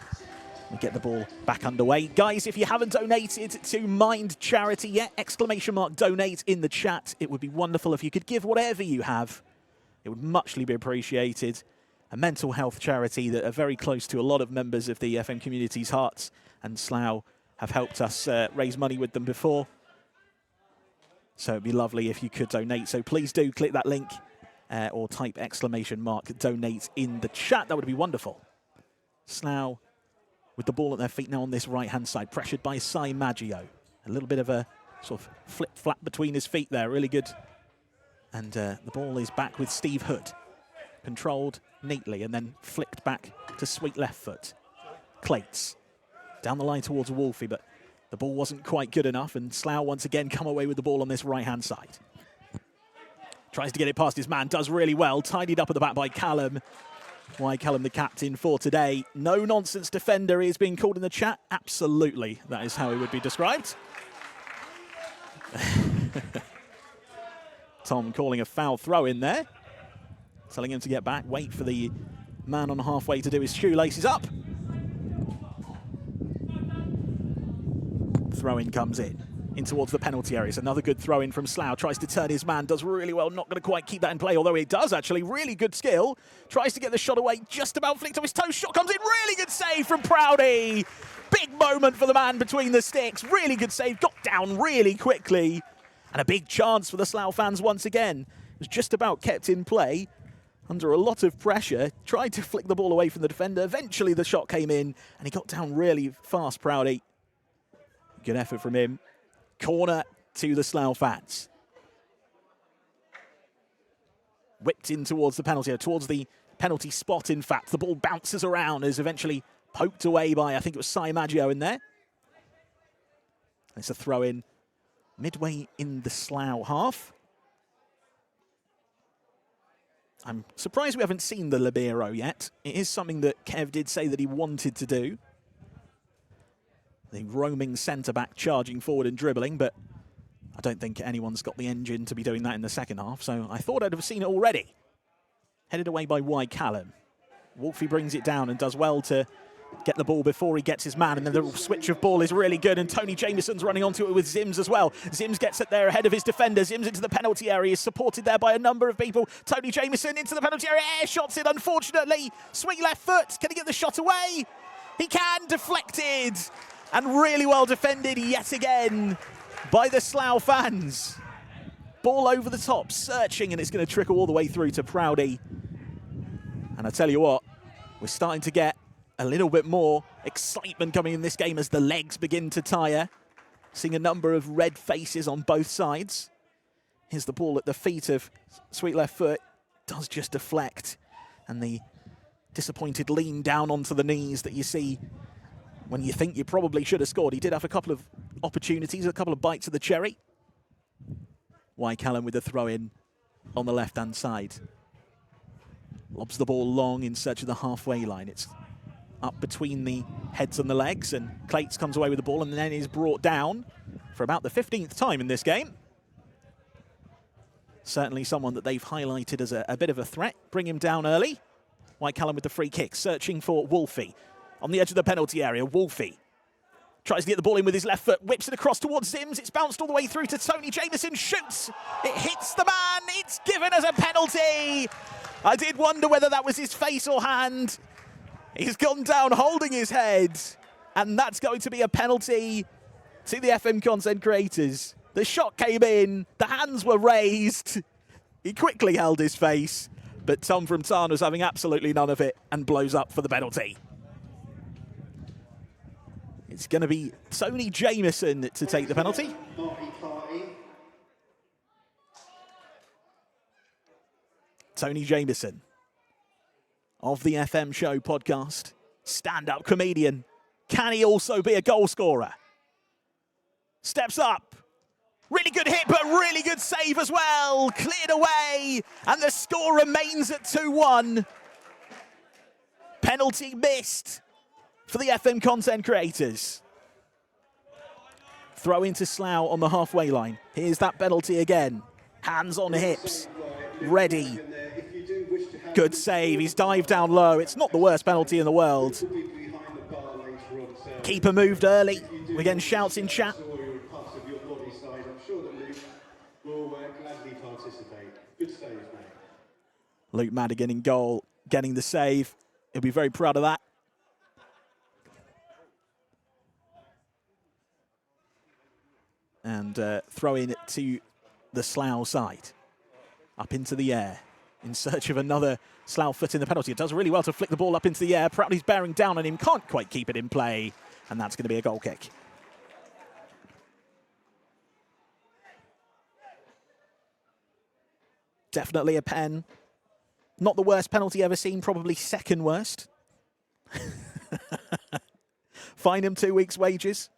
We get the ball back underway. Guys, if you haven't donated to Mind Charity yet, !donate in the chat. It would be wonderful if you could give whatever you have. It would muchly be appreciated. A mental health charity that are very close to a lot of members of the FM community's hearts, and Slough have helped us raise money with them before. So it'd be lovely if you could donate. So please do click that link or type !donate in the chat. That would be wonderful. Slough with the ball at their feet now on this right-hand side, pressured by SiMaggio. A little bit of a sort of flip-flap between his feet there, really good. And the ball is back with Steve Hood. Controlled neatly and then flicked back to sweet left foot. Clayts down the line towards Wolfie, but the ball wasn't quite good enough, and Slough once again come away with the ball on this right-hand side. Tries to get it past his man, does really well, tidied up at the back by Callum. WhyCallum, the captain for today. No nonsense defender is being called in the chat. Absolutely, that is how he would be described. Tom calling a foul throw in there. Telling him to get back, wait for the man on halfway to do his shoelaces up. Throw-in comes in towards the penalty area. It's another good throw-in from Slough. Tries to turn his man, does really well. Not going to quite keep that in play, although he does actually. Really good skill. Tries to get the shot away, just about flicked off his toe. Shot comes in, really good save from Proudie. Big moment for the man between the sticks. Really good save, got down really quickly. And a big chance for the Slough fans once again. It was just about kept in play. Under a lot of pressure, tried to flick the ball away from the defender. Eventually the shot came in, and he got down really fast, Proudie. Good effort from him. Corner to the Slough fans. Whipped in towards the penalty, towards the penalty spot, in fact. The ball bounces around, is eventually poked away by, I think it was SiMaggio in there. It's a throw-in midway in the Slough half. I'm surprised we haven't seen the libero yet. It is something that Kev did say that he wanted to do. The roaming centre-back charging forward and dribbling, but I don't think anyone's got the engine to be doing that in the second half, so I thought I'd have seen it already. Headed away by WhyCallum. Wolfie brings it down and does well to get the ball before he gets his man, and then the switch of ball is really good, and TonyJameson's running onto it with Zims as well. Zims gets it there ahead of his defender. Zims into the penalty area, is supported there by a number of people. TonyJameson into the penalty area, air shots it, unfortunately. Swing left foot, can he get the shot away? He can, deflected, and really well defended yet again by the Slough fans. Ball over the top, searching, and it's going to trickle all the way through to Proudie. And I tell you what, we're starting to get a little bit more excitement coming in this game as the legs begin to tire. Seeing a number of red faces on both sides. Here's the ball at the feet of Sweet Left Foot. Does just deflect. And the disappointed lean down onto the knees that you see when you think you probably should have scored. He did have a couple of opportunities, a couple of bites of the cherry. WhyCallum with the throw-in on the left-hand side. Lobs the ball long in search of the halfway line. It's up between the heads and the legs, and Clayts comes away with the ball and then is brought down for about the 15th time in this game. Certainly someone that they've highlighted as a bit of a threat. Bring him down early. WhyCallum with the free kick, searching for Wolfie. On the edge of the penalty area, Wolfie tries to get the ball in with his left foot, whips it across towards Zims. It's bounced all the way through to TonyJameson, shoots. It hits the man. It's given as a penalty. I did wonder whether that was his face or hand. He's gone down holding his head, and that's going to be a penalty to the FM content creators. The shot came in, the hands were raised. He quickly held his face, but Tom from Tarn was having absolutely none of it and blows up for the penalty. It's going to be TonyJameson to take the penalty. TonyJameson of the FM Show podcast, stand-up comedian. Can he also be a goal scorer? Steps up. Really good hit, but really good save as well. Cleared away, and the score remains at 2-1. Penalty missed for the FM content creators. Throw into Slough on the halfway line. Here's that penalty again. Hands on hips. Ready. Good save. He's dived down low. It's not the worst penalty in the world. Keeper moved early. We're getting shouts in chat. Luke Madigan in goal, getting the save. He'll be very proud of that. And throw in to the Slough side. Up into the air. In search of another Slough foot in the penalty. It does really well to flick the ball up into the air. Proudie's bearing down on him. Can't quite keep it in play. And that's going to be a goal kick. Definitely a pen. Not the worst penalty ever seen. Probably second worst. Fine him 2 weeks' wages.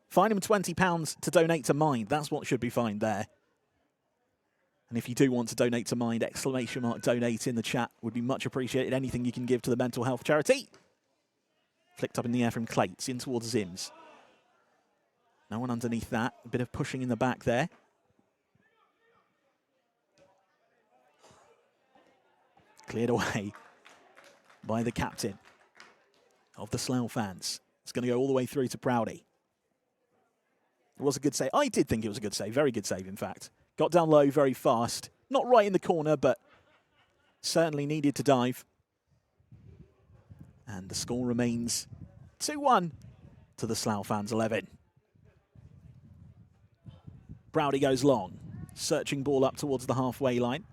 Fine him £20 to donate to Mind. That's what should be fined there. And if you do want to donate to Mind, !donate in the chat would be much appreciated. Anything you can give to the mental health charity. Flicked up in the air from Clayts in towards Zims. No one underneath that. A bit of pushing in the back there. Cleared away by the captain of the Slough fans. It's going to go all the way through to Proudie. It was a good save. I did think it was a good save. Very good save, in fact. Got down low very fast. Not right in the corner, but certainly needed to dive. And the score remains 2-1 to the Slough fans 11. Proudie goes long. Searching ball up towards the halfway line.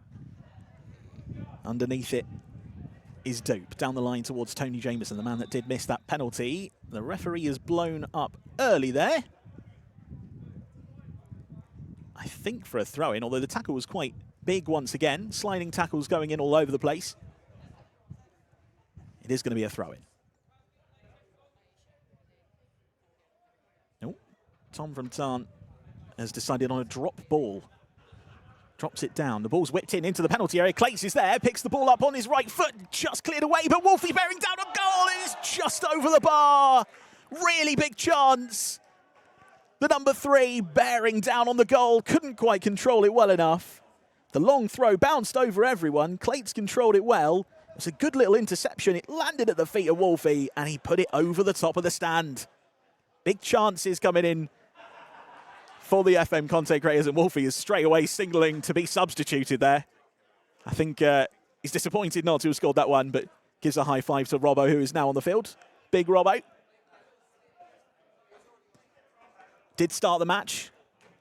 Underneath it is Doop. Down the line towards TonyJameson, the man that did miss that penalty. The referee is blown up early there. I think for a throw-in, although the tackle was quite big once again. Sliding tackles going in all over the place. It is going to be a throw-in. Nope. Tom from Tarn has decided on a drop ball Drops it down. The ball's whipped in into the penalty area. Clayts is there, picks the ball up on his right foot, just cleared away, but Wolfie bearing down a goal. It is just over the bar. Really big chance. The number 3 bearing down on the goal. Couldn't quite control it well enough. The long throw bounced over everyone. Clayts controlled it well. It was a good little interception. It landed at the feet of Wolfie, and he put it over the top of the stand. Big chances coming in for the FM content creators, and Wolfie is straight away signaling to be substituted there. I think he's disappointed not to have scored that one, but gives a high five to Robbo, who is now on the field. Big Robbo. Did start the match.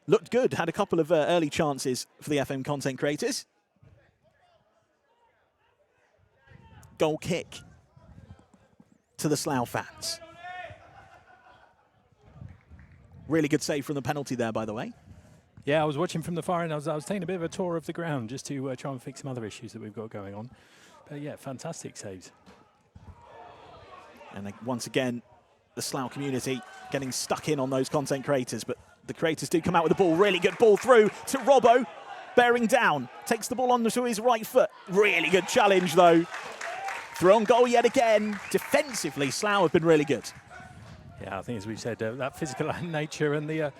Looked good. Had a couple of early chances for the FM content creators. Goal kick to the Slough fans. Really good save from the penalty there, by the way. Yeah, I was watching from the far end. I was taking a bit of a tour of the ground just to try and fix some other issues that we've got going on. But yeah, fantastic saves. And once again, the Slough community getting stuck in on those content creators, but the creators do come out with the ball. Really good ball through to Robbo, bearing down. Takes the ball onto his right foot. Really good challenge, though. Through on goal yet again. Defensively, Slough have been really good. Yeah, I think as we've said, that physical nature and the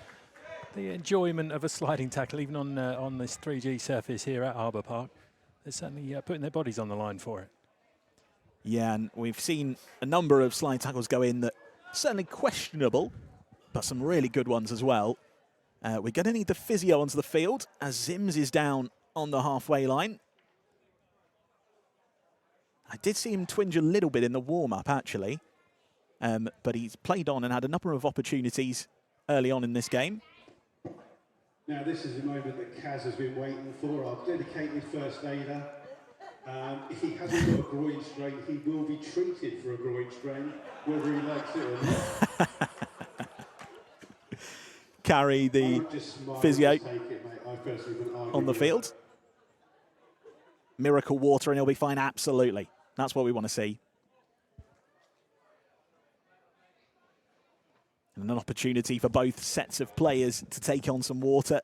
enjoyment of a sliding tackle, even on this 3G surface here at Arbour Park, they're certainly putting their bodies on the line for it. Yeah, and we've seen a number of slide tackles go in that certainly questionable, but some really good ones as well. We're going to need the physio onto the field as Zims is down on the halfway line. I did see him twinge a little bit in the warm-up, actually. But he's played on and had a number of opportunities early on in this game. Now this is the moment that Kaz has been waiting for, our dedicated first aider. If he hasn't got a groin strain, he will be treated for a groin strain, whether he likes it or not. Carry the physio on the field. Miracle water and he'll be fine, absolutely. That's what we want to see. And an opportunity for both sets of players to take on some water,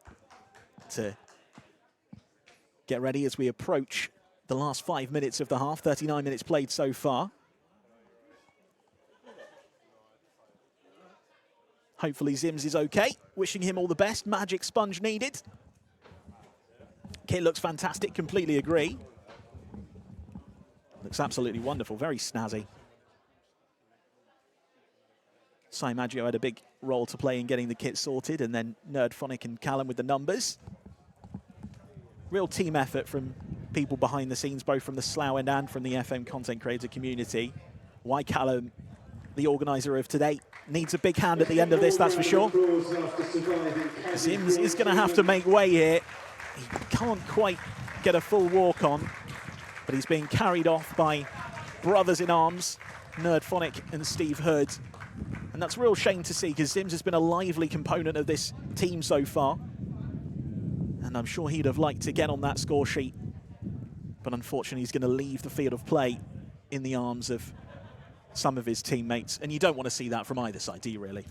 to get ready as we approach the last 5 minutes of the half. 39 minutes played so far. Hopefully Zims is okay. Wishing him all the best. Magic sponge needed. Kit looks fantastic, completely agree. Looks absolutely wonderful, very snazzy. SiMaggio had a big role to play in getting the kit sorted, and then Nerdphonic and Callum with the numbers. Real team effort from people behind the scenes, both from the Slough end and from the FM content creator community. WhyCallum, the organiser of today, needs a big hand at the end of this, that's for sure. Zims is going to have to make way here. He can't quite get a full walk on, but he's being carried off by brothers in arms, Nerdphonic and Steve Hood. And that's a real shame to see, because Zims has been a lively component of this team so far. And I'm sure he'd have liked to get on that score sheet. But unfortunately, he's going to leave the field of play in the arms of some of his teammates. And you don't want to see that from either side, do you really?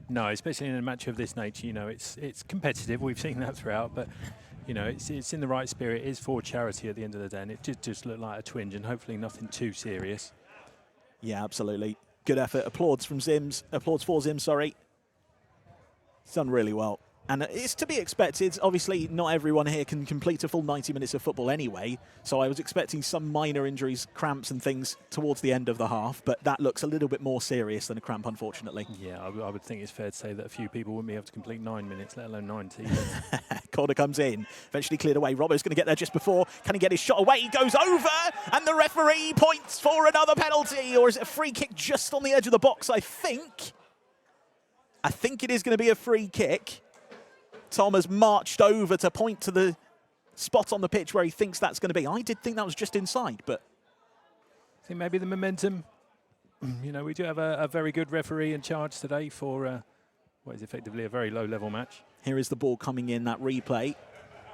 No, especially in a match of this nature. You know, it's competitive. We've seen that throughout. But, you know, it's in the right spirit. It is for charity at the end of the day. And it just looked like a twinge, and hopefully nothing too serious. Yeah, absolutely. Good effort. Applauds from Zims. Applauds for Zims, sorry. He's done really well. And it's to be expected. Obviously, not everyone here can complete a full 90 minutes of football anyway. So I was expecting some minor injuries, cramps and things towards the end of the half. But that looks a little bit more serious than a cramp, unfortunately. Yeah, I would think it's fair to say that a few people wouldn't be able to complete 9 minutes, let alone 90. Corner comes in, eventually cleared away. Robbo's going to get there just before. Can he get his shot away? He goes over, and the referee points for another penalty. Or is it a free kick just on the edge of the box, I think? I think it is going to be a free kick. Tom has marched over to point to the spot on the pitch where he thinks that's going to be. I did think that was just inside, but... I think maybe the momentum. You know, we do have a very good referee in charge today for what is effectively a very low-level match. Here is the ball coming in, that replay.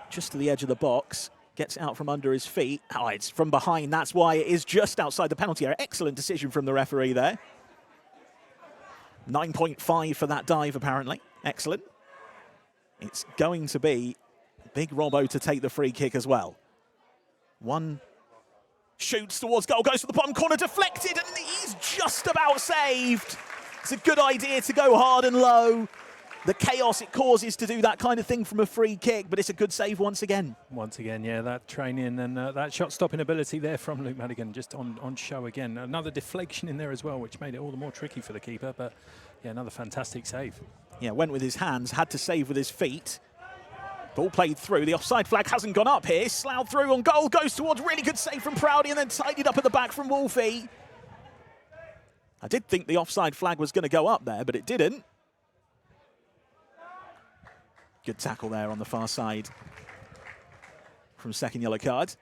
Just to the edge of the box. Gets out from under his feet. Oh, it's from behind. That's why it is just outside the penalty area. Excellent decision from the referee there. 9.5 for that dive, apparently. Excellent. It's going to be Big Robbo to take the free kick as well. One shoots towards goal, goes to the bottom corner, deflected, and he's just about saved. It's a good idea to go hard and low. The chaos it causes to do that kind of thing from a free kick, but it's a good save once again. Once again, yeah, that training and that shot-stopping ability there from Luke Madigan just on show again. Another deflection in there as well, which made it all the more tricky for the keeper, but yeah, another fantastic save. Yeah, went with his hands, had to save with his feet. Ball played through. The offside flag hasn't gone up here. Slough through on goal, goes towards really good save from Proudie and then tidied up at the back from Wolfie. I did think the offside flag was going to go up there, but it didn't. Good tackle there on the far side from second yellow card,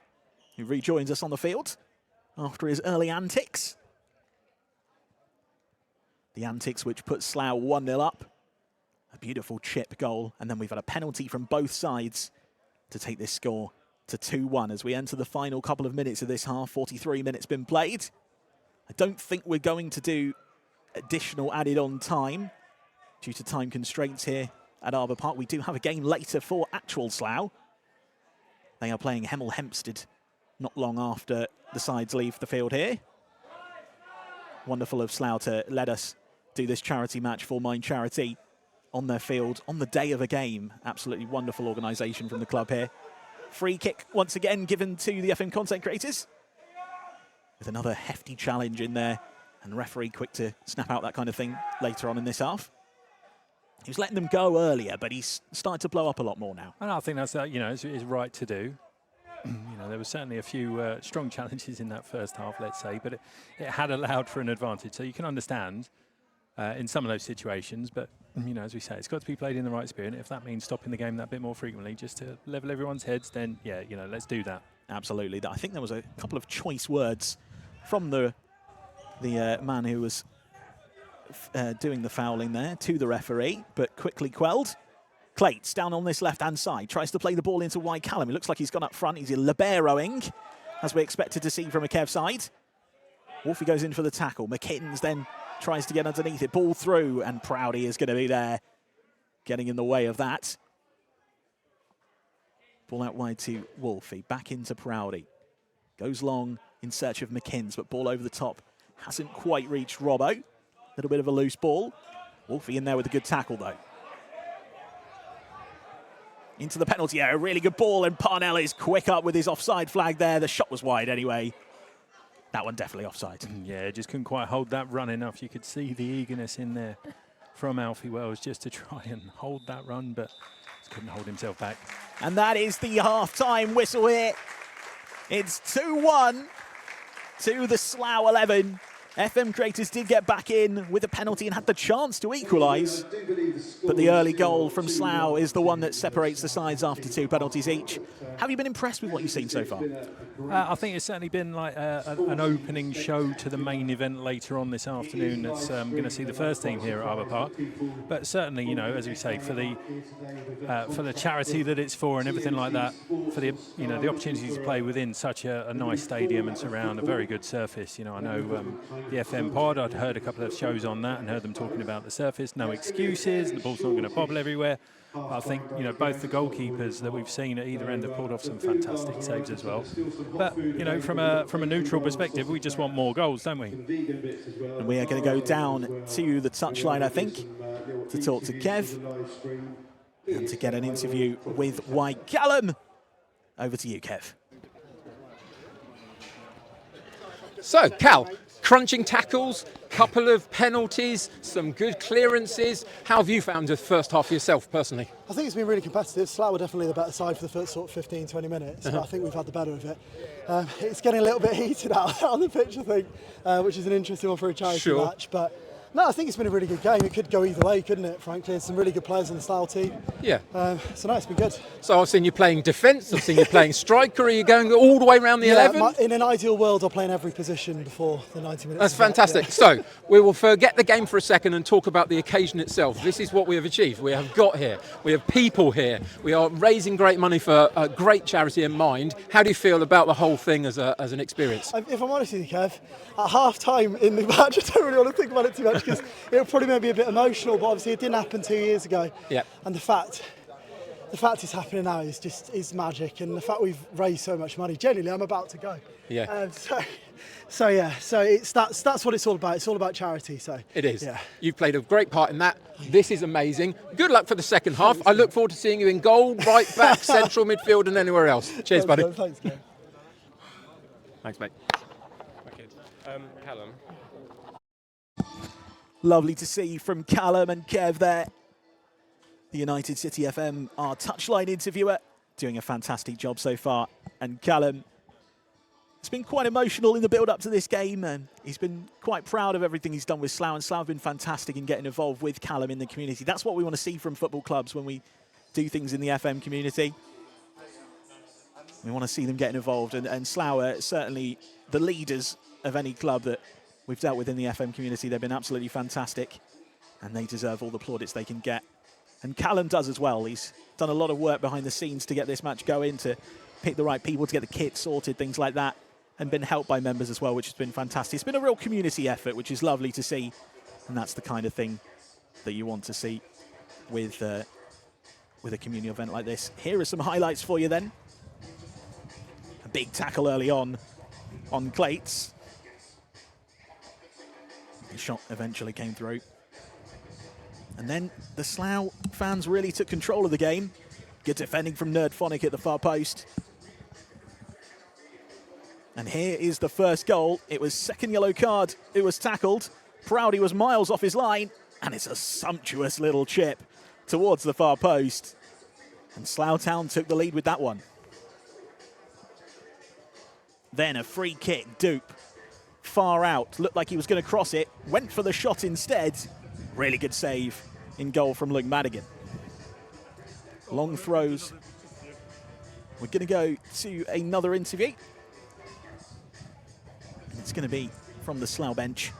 who rejoins us on the field after his early antics. The antics which put Slough 1-0 up. A beautiful chip goal, and then we've had a penalty from both sides to take this score to 2-1 as we enter the final couple of minutes of this half. 43 minutes been played. I don't think we're going to do additional added on time due to time constraints here at Arbour Park. We do have a game later for actual Slough. They are playing Hemel Hempstead not long after the sides leave the field here. Wonderful of Slough to let us do this charity match for Mind Charity on their field on the day of a game. Absolutely wonderful organisation from the club here. Free kick once again given to the FM content creators with another hefty challenge in there, and referee quick to snap out that kind of thing later on in this half. He was letting them go earlier, but he's started to blow up a lot more now. And I think that's is right to do. There was certainly a few strong challenges in that first half, let's say, but it had allowed for an advantage. So you can understand in some of those situations, but as we say, it's got to be played in the right spirit. If that means stopping the game that bit more frequently, just to level everyone's heads, then yeah, let's do that. Absolutely. I think there was a couple of choice words from the man who was doing the fouling there to the referee, but quickly quelled. Clayts down on this left-hand side, tries to play the ball into WhyCallum. It looks like he's gone up front. He's liberoing, as we expected to see from a Kev side. Wolfie goes in for the tackle. McKins then tries to get underneath it. Ball through, and Proudie is going to be there, getting in the way of that. Ball out wide to Wolfie. Back into Proudie. Goes long in search of McKins, but ball over the top. Hasn't quite reached Robbo. Little bit of a loose ball. Wolfie in there with a good tackle, though. Into the penalty area. Really good ball, and Parnell is quick up with his offside flag there. The shot was wide anyway. That one definitely offside. Yeah, just couldn't quite hold that run enough. You could see the eagerness in there from Alfie Wells just to try and hold that run, but just couldn't hold himself back. And that is the half-time whistle here. It's 2-1 to the Slough 11. FM creators did get back in with a penalty and had the chance to equalise. But the early goal from Slough is the one that separates the sides after 2 penalties each. Have you been impressed with what you've seen so far? I think it's certainly been like an opening show to the main event later on this afternoon. That's going to see the first team here at Arbour Park. But certainly, as we say, for the charity that it's for and everything like that, for the the opportunity to play within such a nice stadium and surround a very good surface. I know the FM pod, I'd heard a couple of shows on that and heard them talking about the surface. No excuses, the ball's not going to bobble everywhere. I think both the goalkeepers that we've seen at either end have pulled off some fantastic saves as well. But from a neutral perspective, we just want more goals, don't we? And we are going to go down to the touchline, I think, to talk to Kev and to get an interview with WhyCallum. Over to you, Kev. So, Cal, crunching tackles, couple of penalties, some good clearances. How have you found the first half yourself, personally? I think it's been really competitive. Slough were definitely the better side for the first sort of 15, 20 minutes. But I think we've had the better of it. It's getting a little bit heated out on the pitch, I think, which is an interesting one for a charity match. But no, I think it's been a really good game. It could go either way, couldn't it, frankly? There's some really good players on the Slough team. Yeah. So no, it's been good. So I've seen you playing defence, I've seen you playing striker. Are you going all the way around the 11? In an ideal world, I'll play in every position before the 90 minutes. That's fantastic. Yeah. So we will forget the game for a second and talk about the occasion itself. This is what we have achieved. We have got here. We have people here. We are raising great money for a great charity in mind. How do you feel about the whole thing as an experience? If I'm honest with you, Kev, at half-time in the match, I don't really want to think about it too much because it'll probably maybe a bit emotional, but obviously it didn't happen 2 years ago. Yeah. And the fact the fact it's happening now is magic, and the fact we've raised so much money. Genuinely, I'm about to go. Yeah. So that's what it's all about. It's all about charity. So it is. Yeah. You've played a great part in that. This is amazing. Good luck for the second half. I look forward to seeing you in goal, right back, central midfield, and anywhere else. Cheers, buddy. Thanks, Kev. Thanks, mate. Callum. Lovely to see from Callum and Kev there. The United City FM, our touchline interviewer, doing a fantastic job so far. And Callum, it's been quite emotional in the build-up to this game, and he's been quite proud of everything he's done with Slough, and Slough have been fantastic in getting involved with Callum in the community. That's what we want to see from football clubs when we do things in the FM community. We want to see them getting involved, and Slough are certainly the leaders of any club that we've dealt with in the FM community. They've been absolutely fantastic, and they deserve all the plaudits they can get. And Callum does as well. He's done a lot of work behind the scenes to get this match going, to pick the right people, to get the kit sorted, things like that, and been helped by members as well, which has been fantastic. It's been a real community effort, which is lovely to see, and that's the kind of thing that you want to see with a community event like this. Here are some highlights for you then. A big tackle early on Clayts. The shot eventually came through. And then the Slough fans really took control of the game. Good defending from Nerdphonic at the far post. And here is the first goal. It was second yellow card. It was tackled. Proudie was miles off his line. And it's a sumptuous little chip towards the far post. And Slough Town took the lead with that one. Then a free kick, Dupe. Far out. Looked like he was going to cross it. Went for the shot instead. Really good save in goal from Luke Madigan. Long throws. We're going to go to another interview. It's going to be from the Slough bench.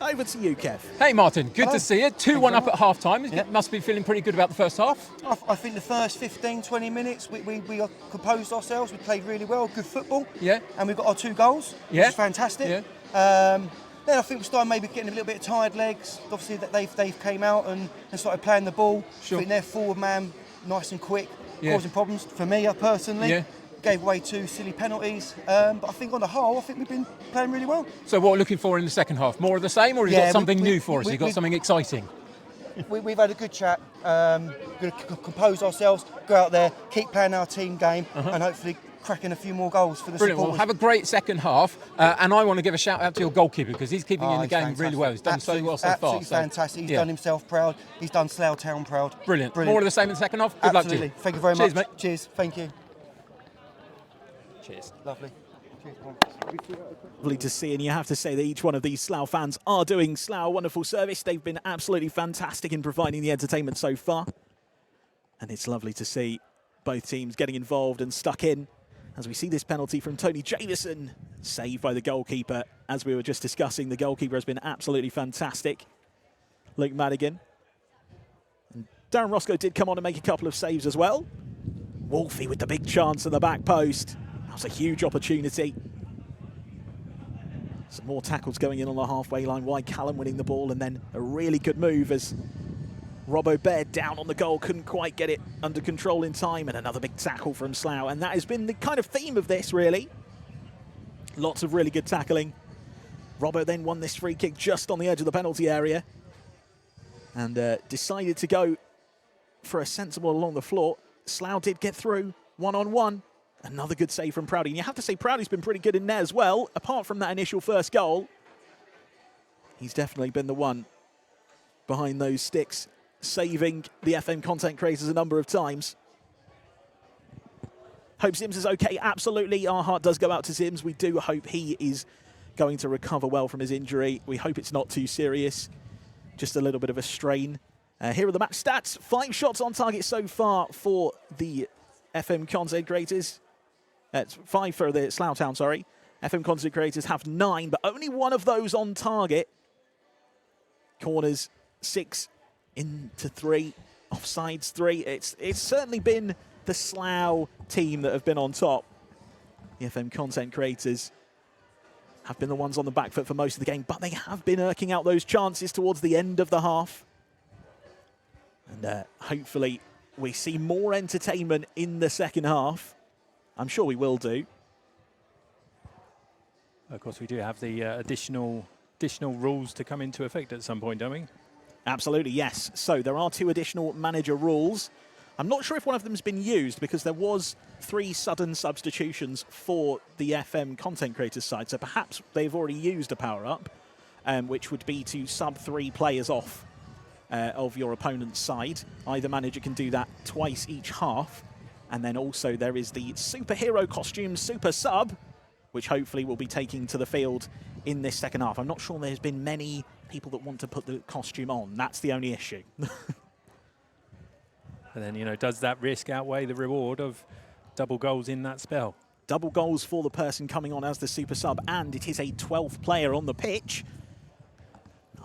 Over to you, Kev. Hey, Martin. Good to see you. 2-1 up at half-time. Yep. Must be feeling pretty good about the first half. I think the first 15, 20 minutes, we composed ourselves. We played really well, good football. Yeah. And we got our 2 goals, which is fantastic. Yeah. Then I think we started maybe getting a little bit of tired legs. Obviously, that they've came out and started playing the ball. Sure. I think their forward man, nice and quick, Yeah. causing problems for me personally. Yeah. Gave away 2 silly penalties. But I think on the whole, I think we've been playing really well. So what are we looking for in the second half? More of the same, or have you got something new for us? You've got something exciting? We've had a good chat. We're going to compose ourselves, go out there, keep playing our team game, and hopefully cracking a few more goals for the Brilliant. supporters. Well, have a great second half, and I want to give a shout out to your goalkeeper because he's keeping you in the game fantastic. really well. He's done so well so far. Absolutely fantastic. He's done himself proud. He's done Slough Town proud. Brilliant. More of the same in the second half. Good luck to you. Thank you very Cheers, much. Mate. Cheers. Thank you. Cheers. Lovely. Cheers, Lovely to see, and you have to say that each one of these Slough fans are doing Slough a wonderful service. They've been absolutely fantastic in providing the entertainment so far. And it's lovely to see both teams getting involved and stuck in as we see this penalty from TonyJameson, saved by the goalkeeper. As we were just discussing, the goalkeeper has been absolutely fantastic. Luke Madigan. And Darren Roscoe did come on and make a couple of saves as well. Wolfie with the big chance at the back post. That was a huge opportunity. Some more tackles going in on the halfway line. WhyCallum winning the ball, and then a really good move as Robbo Baird down on the goal, couldn't quite get it under control in time, and another big tackle from Slough. And that has been the kind of theme of this, really. Lots of really good tackling. Robbo then won this free kick just on the edge of the penalty area and decided to go for a sensible along the floor. Slough did get through one-on-one. Another good save from Proudie. And you have to say Proudie's been pretty good in there as well. Apart from that initial first goal, he's definitely been the one behind those sticks, saving the FM content creators a number of times. Hope Zims is okay. Absolutely. Our heart does go out to Zims. We do hope he is going to recover well from his injury. We hope it's not too serious. Just a little bit of a strain. Here are the match stats. 5 shots on target so far for the FM content creators. It's 5 for the Slough Town, sorry. FM content creators have 9, but only 1 of those on target. Corners 6 into 3, offsides 3. It's certainly been the Slough team that have been on top. The FM content creators have been the ones on the back foot for most of the game, but they have been irking out those chances towards the end of the half. And hopefully we see more entertainment in the second half. I'm sure we will do. Of course, we do have the additional rules to come into effect at some point, don't we? Absolutely, yes. So there are 2 additional manager rules. I'm not sure if one of them has been used because there was 3 sudden substitutions for the FM content creators side. So perhaps they've already used a power-up, which would be to sub 3 players off of your opponent's side. Either manager can do that twice each half. And then also there is the superhero costume super sub, which hopefully will be taking to the field in this second half. I'm not sure there's been many people that want to put the costume on. That's the only issue. And then, you know, does that risk outweigh the reward of double goals in that spell? Double goals for the person coming on as the super sub, and it is a 12th player on the pitch.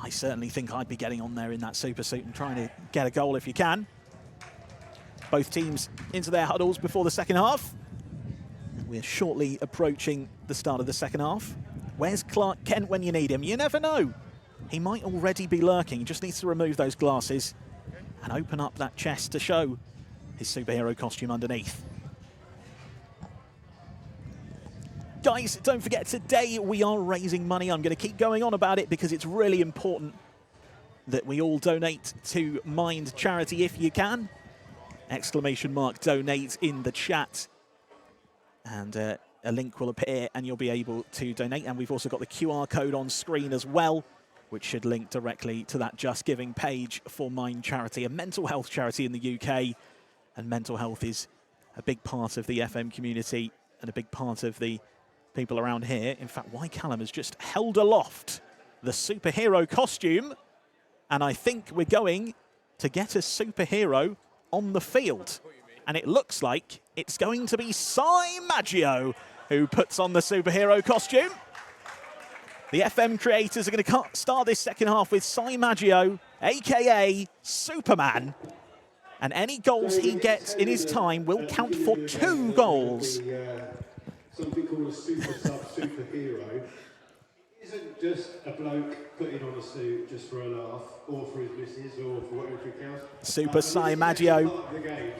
I certainly think I'd be getting on there in that super suit and trying to get a goal if you can. Both teams into their huddles before the second half. We're shortly approaching the start of the second half. Where's Clark Kent when you need him? You never know. He might already be lurking. He just needs to remove those glasses and open up that chest to show his superhero costume underneath. Guys, don't forget, today we are raising money. I'm going to keep going on about it because it's really important that we all donate to Mind Charity if you can. !donate in the chat. And a link will appear and you'll be able to donate. And we've also got the QR code on screen as well, which should link directly to that Just Giving page for Mind Charity, a mental health charity in the UK. And mental health is a big part of the FM community and a big part of the people around here. In fact, WhyCallum has just held aloft the superhero costume. And I think we're going to get a superhero on the field. And it looks like it's going to be SiMaggio who puts on the superhero costume. The FM creators are going to start this second half with SiMaggio, a.k.a. Superman. And any goals he gets in his time will count for 2 goals. Something called a super sub superhero. It isn't just a bloke putting on a suit just for a laugh, or for his missus, or for whatever it counts. Super SiMaggio.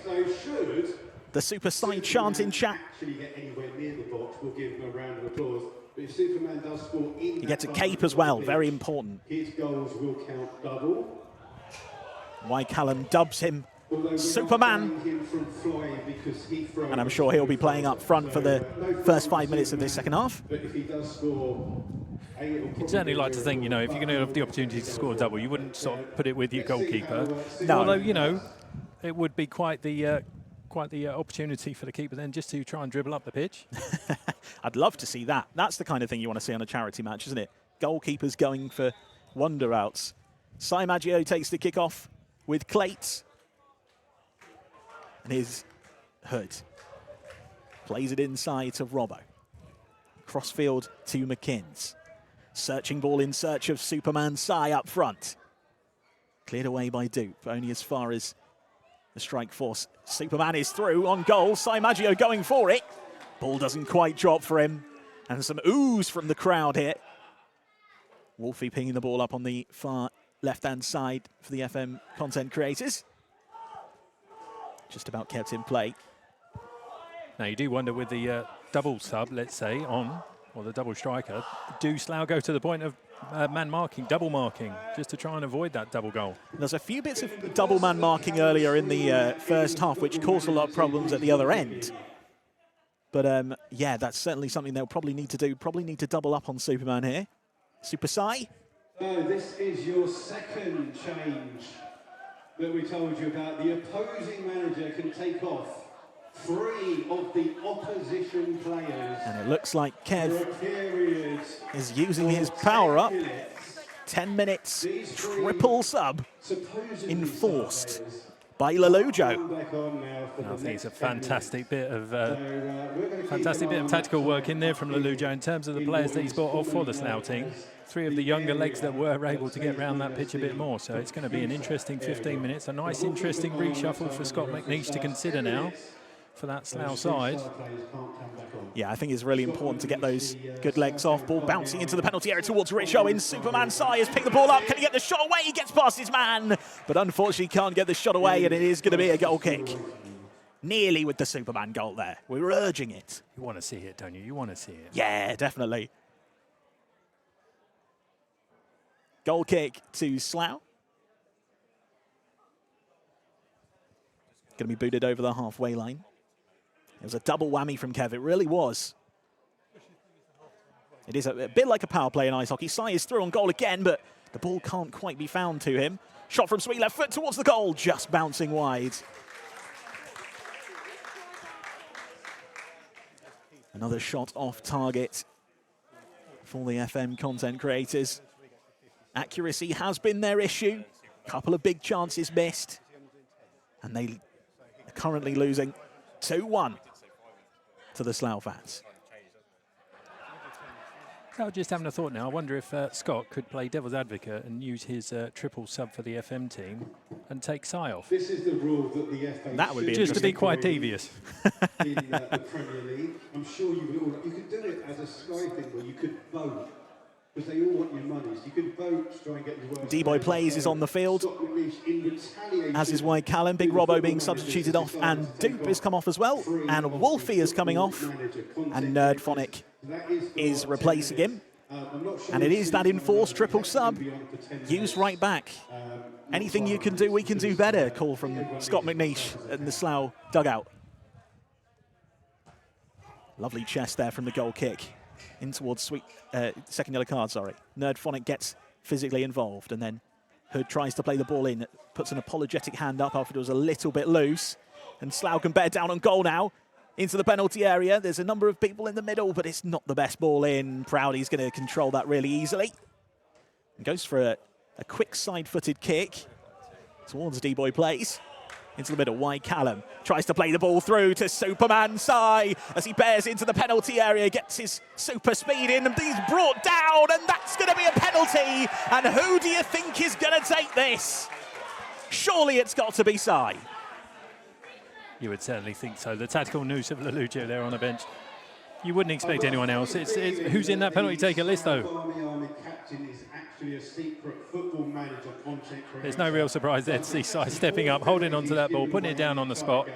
So should the super side chant in chat actually get anywhere near the box, we'll give him a round of applause. But if Superman does score in, he gets a cape as well, very important. His goals will count double. WhyCallum dubs him Superman. And I'm sure he'll be playing up front for the first 5 minutes of this second half. But if he does score, you'd certainly like to think, you know, if you're going to have the opportunity to score a double, you wouldn't sort of put it with your goalkeeper. No. Although, you know, it would be quite the opportunity for the keeper then just to try and dribble up the pitch. I'd love to see that. That's the kind of thing you want to see on a charity match, isn't it? Goalkeepers going for wonder outs. SiMaggio takes the kickoff with Clayts. And his Hood plays it inside to Robbo. Crossfield to McKins. Searching ball in search of Superman Si up front. Cleared away by Doop, only as far as the strike force. Superman is through on goal. SiMaggio going for it. Ball doesn't quite drop for him. And some oohs from the crowd here. Wolfie pinging the ball up on the far left-hand side for the FM content creators. Just about kept in play. Now, you do wonder with the double sub, let's say, on, or the double striker, do Slough go to the point of man marking, double marking, just to try and avoid that double goal? There's a few bits of double man marking earlier in the first half, which caused a lot of problems at the other end. But, yeah, that's certainly something they'll probably need to do. Probably need to double up on Superman here. Super Si. So this is your second change that we told you about. The opposing manager can take off 3 of the opposition players. And it looks like Kev is using his power-up. 10 minutes, triple sub enforced by Lelujo. I think it's a fantastic bit of tactical work in there from Lelujo in terms of the players that he's brought off for the Slough team. 3 of the younger legs that were able to get round that pitch a bit more. So it's going to be an interesting 15 minutes. A nice, interesting reshuffle for Scott McNeish to consider now. for that Slough side. Yeah, I think it's really important to get those good legs off. Ball bouncing into the penalty area towards Rich Owens. Superman Si has picked the ball up. Can he get the shot away? He gets past his man, but unfortunately can't get the shot away, and it is going to be a goal kick. Nearly with the Superman goal there. We were urging it. You want to see it, don't you? You want to see it. Yeah, definitely. Goal kick to Slough. Going to be booted over the halfway line. It was a double whammy from Kev. It really was. It is a bit like a power play in ice hockey. Si is through on goal again, but the ball can't quite be found to him. Shot from sweet left foot towards the goal, just bouncing wide. Another shot off target for the FM content creators. Accuracy has been their issue. A couple of big chances missed. And they are currently losing 2-1 to the Slough fans. I was just having a thought now. I wonder if Scott could play devil's advocate and use his triple sub for the FM team and take Si off. This is the rule that the FA that would be just to be quite devious. in the Premier League. I'm sure you could do it as a Sky thing where you could vote. Because they all want your money, so you can vote to try and get your worst. DeeBoiPlays is on the field, as is WhyCallum. Big Robbo being substituted off, and Doop has come off as well, and Wolfie is coming off, and Nerdphonic is replacing him. And it is that enforced triple sub, used right back. Anything you can do, we can do better, call from Scott McNeish in the Slough dugout. Lovely chest there from the goal kick. In towards sweet, second yellow card, sorry. Nerdphonic gets physically involved, and then Hood tries to play the ball in, puts an apologetic hand up after it was a little bit loose, and Slough can bear down on goal now, into the penalty area. There's a number of people in the middle, but it's not the best ball in. Proudie's going to control that really easily. And goes for a quick side-footed kick towards DeeBoiPlays. Into the middle, WhyCallum tries to play the ball through to Superman Si as he bears into the penalty area, gets his super speed in, and he's brought down, and that's going to be a penalty. And who do you think is going to take this? Surely it's got to be Si. You would certainly think so. The tactical noose of Leluccio there on the bench. You wouldn't expect anyone else. It's who's in that penalty taker list, though? There's no real surprise there to see Si stepping up, holding onto that ball, putting it down on the spot.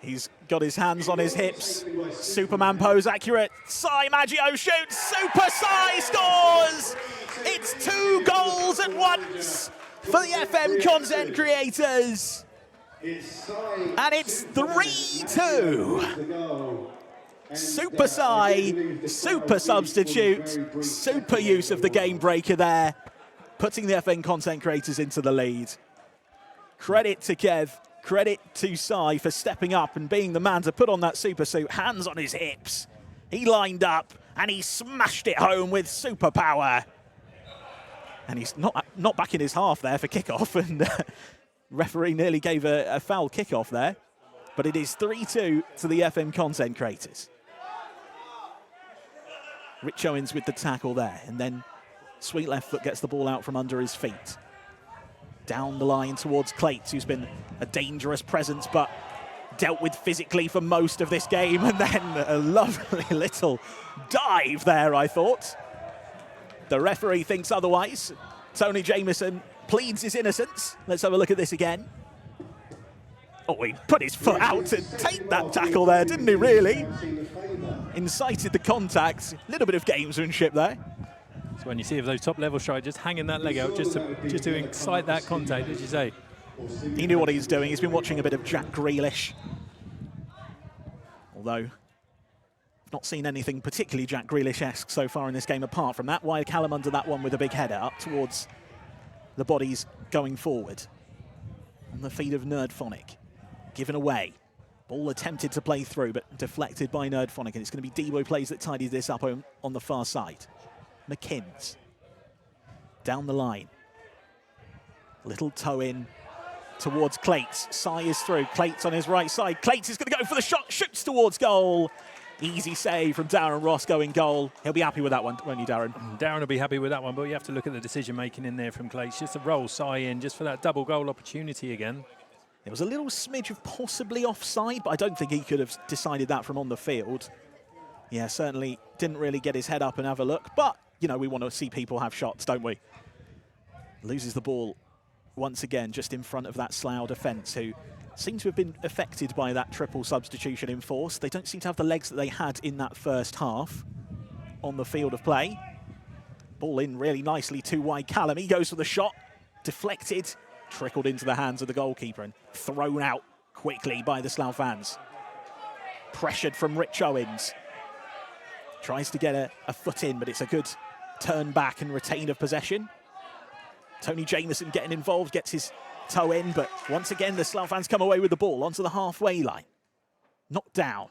He's got his hands on his hips. Superman pose accurate. SiMaggio shoots. Super Si scores! It's 2 goals at once for the FM content creators. And it's 3-2. Super Si, super substitute, super use of the game breaker there, putting the FN content creators into the lead. Credit to Kev, credit to Si for stepping up and being the man to put on that super suit, hands on his hips. He lined up and he smashed it home with super power. And he's not back in his half there for kickoff, and referee nearly gave a foul kickoff there. But it is 3-2 to the FM content creators. Rich Owens with the tackle there, and then sweet left foot gets the ball out from under his feet. Down the line towards Clayts, who's been a dangerous presence, but dealt with physically for most of this game, and then a lovely little dive there, I thought. The referee thinks otherwise. TonyJameson pleads his innocence. Let's have a look at this again. Oh, he put his foot out to take that tackle there, didn't he, really? Incited the contact. A little bit of gamesmanship there. So when you see those top-level strikers just hanging that leg out just to incite that contact, as you say. He knew what he was doing. He's been watching a bit of Jack Grealish. Although, I've not seen anything particularly Jack Grealish-esque so far in this game apart from that. WhyCallum under that one with a big header up towards the bodies going forward. On the feet of Nerdphonic. Given away. Ball attempted to play through, but deflected by Nerdphonic, and it's going to be DeeBoiPlays that tidies this up on the far side. McKins. Down the line. Little toe in towards Clayts. Si is through. Clayts on his right side. Clayts is going to go for the shot. Shoots towards goal. Easy save from Darren Ross going goal. He'll be happy with that one, won't you, Darren? Darren will be happy with that one, but you have to look at the decision-making in there from Clayts. Just to roll Si in, just for that double goal opportunity again. There was a little smidge of possibly offside, but I don't think he could have decided that from on the field. Yeah, certainly didn't really get his head up and have a look, but, you know, we want to see people have shots, don't we? Loses the ball once again just in front of that Slough defence, who seem to have been affected by that triple substitution in force. They don't seem to have the legs that they had in that first half on the field of play. Ball in really nicely to WhyCallum. He goes for the shot, deflected, trickled into the hands of the goalkeeper and thrown out quickly by the Slough fans. Pressured from Rich Owens. Tries to get a foot in, but it's a good turn back and retain of possession. TonyJameson getting involved, gets his toe in, but once again the Slough fans come away with the ball onto the halfway line. Knocked down.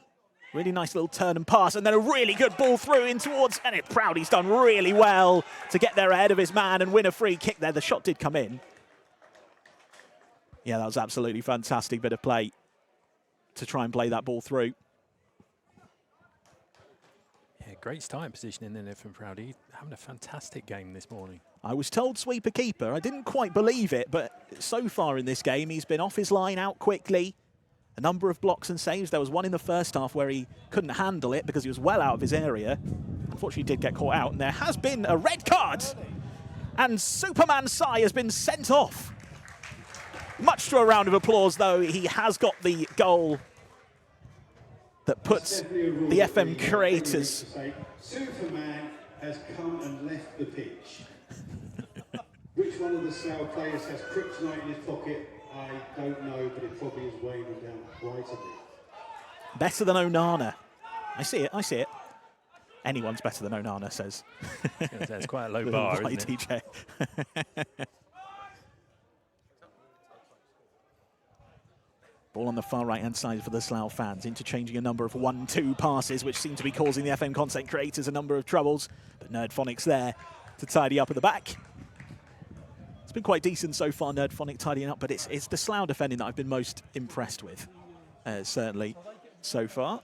Really nice little turn and pass, and then a really good ball through in towards, and Proudie's done really well to get there ahead of his man and win a free kick there. The shot did come in. Yeah, that was absolutely fantastic bit of play to try and play that ball through. Yeah, great starting position in there from Proudie. Having a fantastic game this morning. I was told sweeper keeper. I didn't quite believe it, but so far in this game, he's been off his line out quickly. A number of blocks and saves. There was one in the first half where he couldn't handle it because he was well out of his area. Unfortunately, he did get caught out, and there has been a red card. And Superman Sai has been sent off. Much to a round of applause, though, he has got the goal that puts the FM creators. Superman has come and left the pitch. Which one of the Slough players has kryptonite in his pocket? I don't know, but it probably is weighing him down quite a bit. Better than Onana. I see it, I see it. Anyone's better than Onana, says. It's quite a low bar, isn't it? TJ. Ball on the far right-hand side for the Slough fans, interchanging a number of 1-2 passes, which seem to be causing the FM content creators a number of troubles. But Nerdphonic's there to tidy up at the back. It's been quite decent so far, Nerdphonic tidying up, but it's the Slough defending that I've been most impressed with, certainly, so far.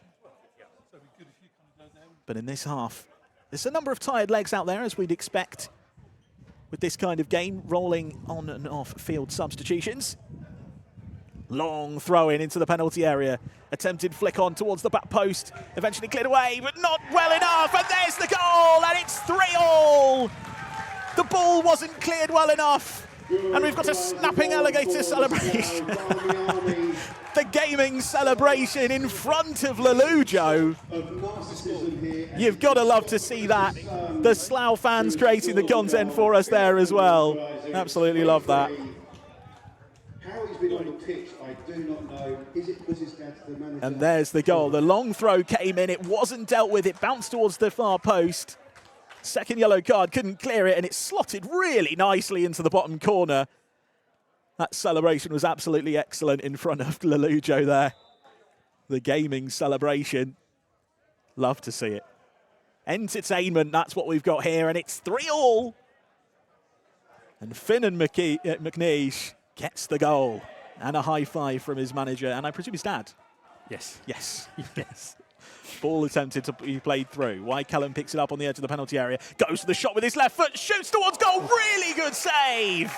But in this half, there's a number of tired legs out there, as we'd expect with this kind of game, rolling on and off field substitutions. Long throw in into the penalty area. Attempted flick on towards the back post. Eventually cleared away, but not well enough. And there's the goal, and it's 3-all. The ball wasn't cleared well enough. And we've got a snapping alligator celebration. The gaming celebration in front of Lelujo. You've got to love to see that. The Slough fans creating the content for us there as well. Absolutely love that. How he's been on the pitch, I do not know. Is it because his dad's the manager? And there's the goal. The long throw came in. It wasn't dealt with. It bounced towards the far post. Second yellow card, couldn't clear it, and it slotted really nicely into the bottom corner. That celebration was absolutely excellent in front of Lelujo there. The gaming celebration. Love to see it. Entertainment, that's what we've got here, and it's 3-all. And Finn and McNeish gets the goal. And a high five from his manager, and I presume his dad. Yes. Yes. Yes. Ball attempted to be played through. WhyCallum picks it up on the edge of the penalty area. Goes to the shot with his left foot. Shoots towards goal. Really good save.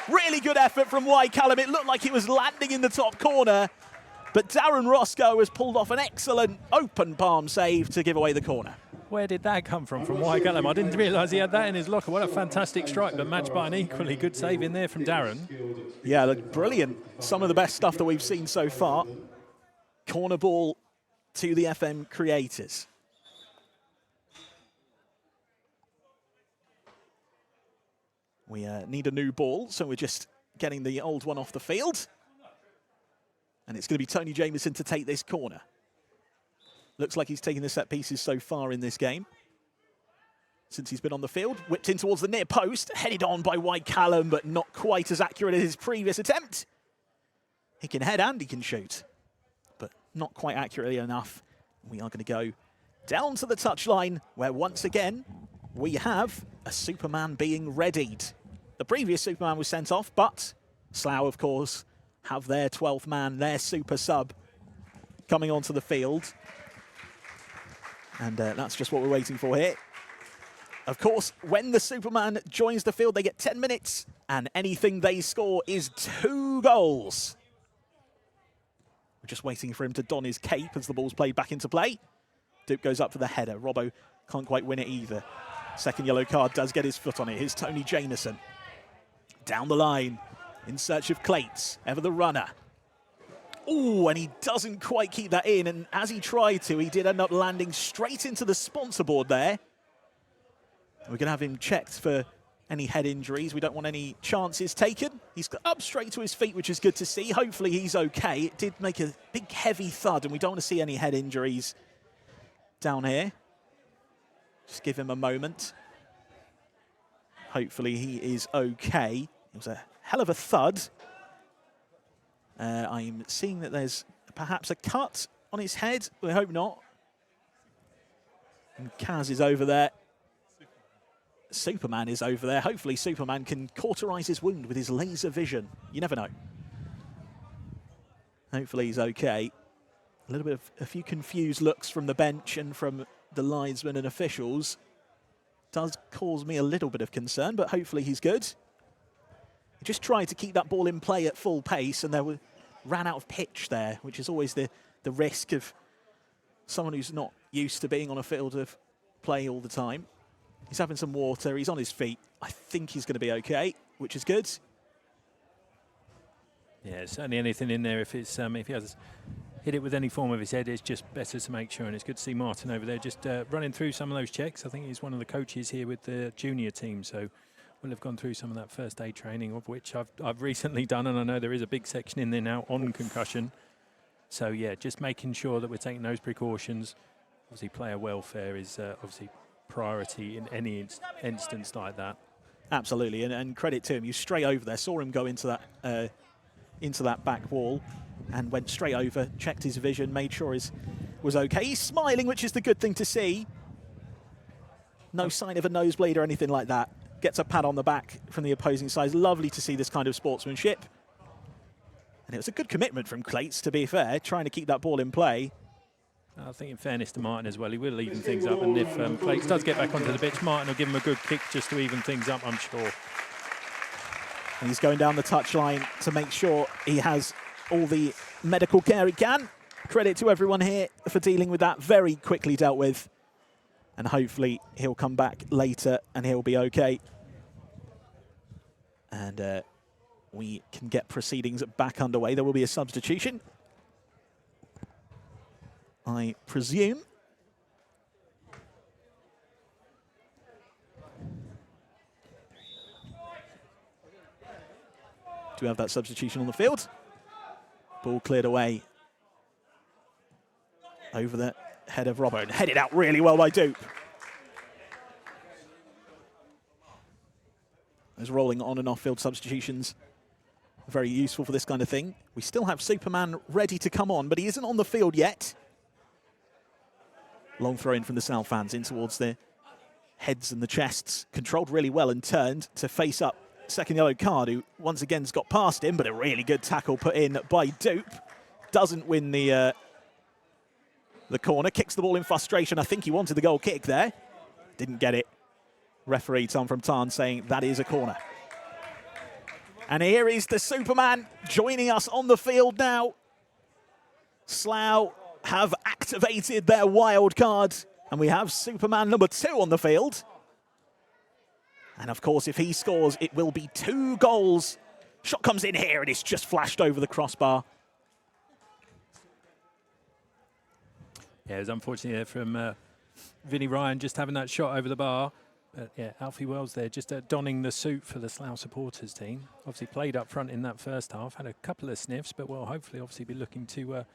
Really good effort from WhyCallum. It looked like he was landing in the top corner. But Darren Roscoe has pulled off an excellent open palm save to give away the corner. Where did that come from WhyCallum? I didn't realise he had that in his locker. What a fantastic strike, but matched by an equally good save in there from Darren. Yeah, look, brilliant. Some of the best stuff that we've seen so far. Corner ball to the FM creators. We need a new ball, so we're just getting the old one off the field. And it's going to be TonyJameson to take this corner. Looks like he's taking the set pieces so far in this game. Since he's been on the field, whipped in towards the near post, headed on by WhyCallum, but not quite as accurate as his previous attempt. He can head and he can shoot, but not quite accurately enough. We are going to go down to the touchline, where once again, we have a Superman being readied. The previous Superman was sent off, but Slough, of course, have their 12th man, their super sub, coming onto the field. And that's just what we're waiting for here. Of course, when the Superman joins the field, they get 10 minutes, and anything they score is 2 goals. We're just waiting for him to don his cape as the ball's played back into play. Doop goes up for the header. Robbo can't quite win it either. Second yellow card does get his foot on it. Here's TonyJameson. Down the line in search of Clayts, ever the runner. Oh, and he doesn't quite keep that in, and as he tried to, he did end up landing straight into the sponsor board there. We're going to have him checked for any head injuries. We don't want any chances taken. He's got up straight to his feet, which is good to see. Hopefully he's okay. It did make a big, heavy thud, and we don't want to see any head injuries down here. Just give him a moment. Hopefully he is okay. It was a hell of a thud. I'm seeing that there's perhaps a cut on his head. We hope not. And Kaz is over there. Superman is over there. Hopefully Superman can cauterize his wound with his laser vision. You never know. Hopefully he's okay. A few confused looks from the bench and from the linesmen and officials. Does cause me a little bit of concern, but hopefully he's good. He just tried to keep that ball in play at full pace, and ran out of pitch there, which is always the risk of someone who's not used to being on a field of play all the time. He's having some water. He's on his feet. I think he's going to be okay, which is good. Yeah, certainly anything in there. If he has hit it with any form of his head, it's just better to make sure. And it's good to see Martin over there just running through some of those checks. I think he's one of the coaches here with the junior team, so we'll have gone through some of that first aid training, of which I've recently done, and I know there is a big section in there now on concussion. So yeah, just making sure that we're taking those precautions. Obviously, player welfare is obviously priority in any instance like that. Absolutely, and credit to him. He was straight over there, saw him go into that back wall, and went straight over, checked his vision, made sure he was okay. He's smiling, which is the good thing to see. No sign of a nosebleed or anything like that. Gets a pat on the back from the opposing side. It's lovely to see this kind of sportsmanship. And it was a good commitment from Clayts, to be fair, trying to keep that ball in play. I think in fairness to Martin as well, he will even things up. And if Clayts does get back onto the pitch, Martin will give him a good kick just to even things up, I'm sure. And he's going down the touchline to make sure he has all the medical care he can. Credit to everyone here for dealing with that. Very quickly dealt with. And hopefully he'll come back later and he'll be okay. And we can get proceedings back underway. There will be a substitution, I presume. Do we have that substitution on the field? Ball cleared away over the head of Robbo, and headed out really well by Doop. Those rolling on and off field substitutions, very useful for this kind of thing. We still have Superman ready to come on, but he isn't on the field yet. Long throw in from the Slough fans in towards the heads and the chests. Controlled really well and turned to face up second yellow card, who once again's got past him, but a really good tackle put in by Doop. Doesn't win the corner, kicks the ball in frustration. I think he wanted the goal kick there. Didn't get it. Referee Tom from Tarn saying that is a corner. And here is the Superman joining us on the field now. Slough have activated their wild card, and we have Superman number 2 on the field. And of course, if he scores, it will be 2 goals. Shot comes in here, and it's just flashed over the crossbar. Yeah, it was unfortunate there from Vinnie Ryan just having that shot over the bar. But yeah, Alfie Wells there just donning the suit for the Slough supporters team. Obviously played up front in that first half, had a couple of sniffs, but will hopefully obviously be looking to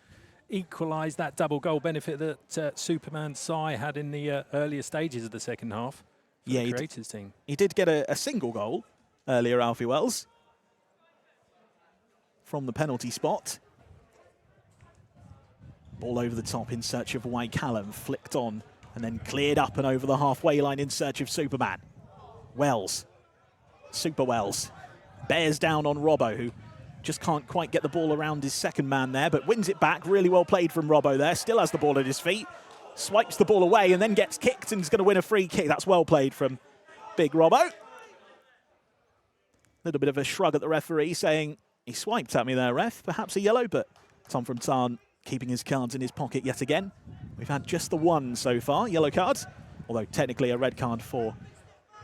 equalise that double goal benefit that Superman Sai had in the earlier stages of the second half. Yeah, the Creators team. He did get a single goal earlier, Alfie Wells, from the penalty spot. Ball over the top in search of WhyCallum, flicked on and then cleared up and over the halfway line in search of Superman. Wells, Super Wells, bears down on Robbo, who just can't quite get the ball around his second man there, but wins it back. Really well played from Robbo there, still has the ball at his feet, swipes the ball away and then gets kicked and is going to win a free kick. That's well played from Big Robbo. A little bit of a shrug at the referee saying, he swiped at me there, ref. Perhaps a yellow, but Tom from Tarn keeping his cards in his pocket yet again. We've had just the one so far, yellow card, although technically a red card for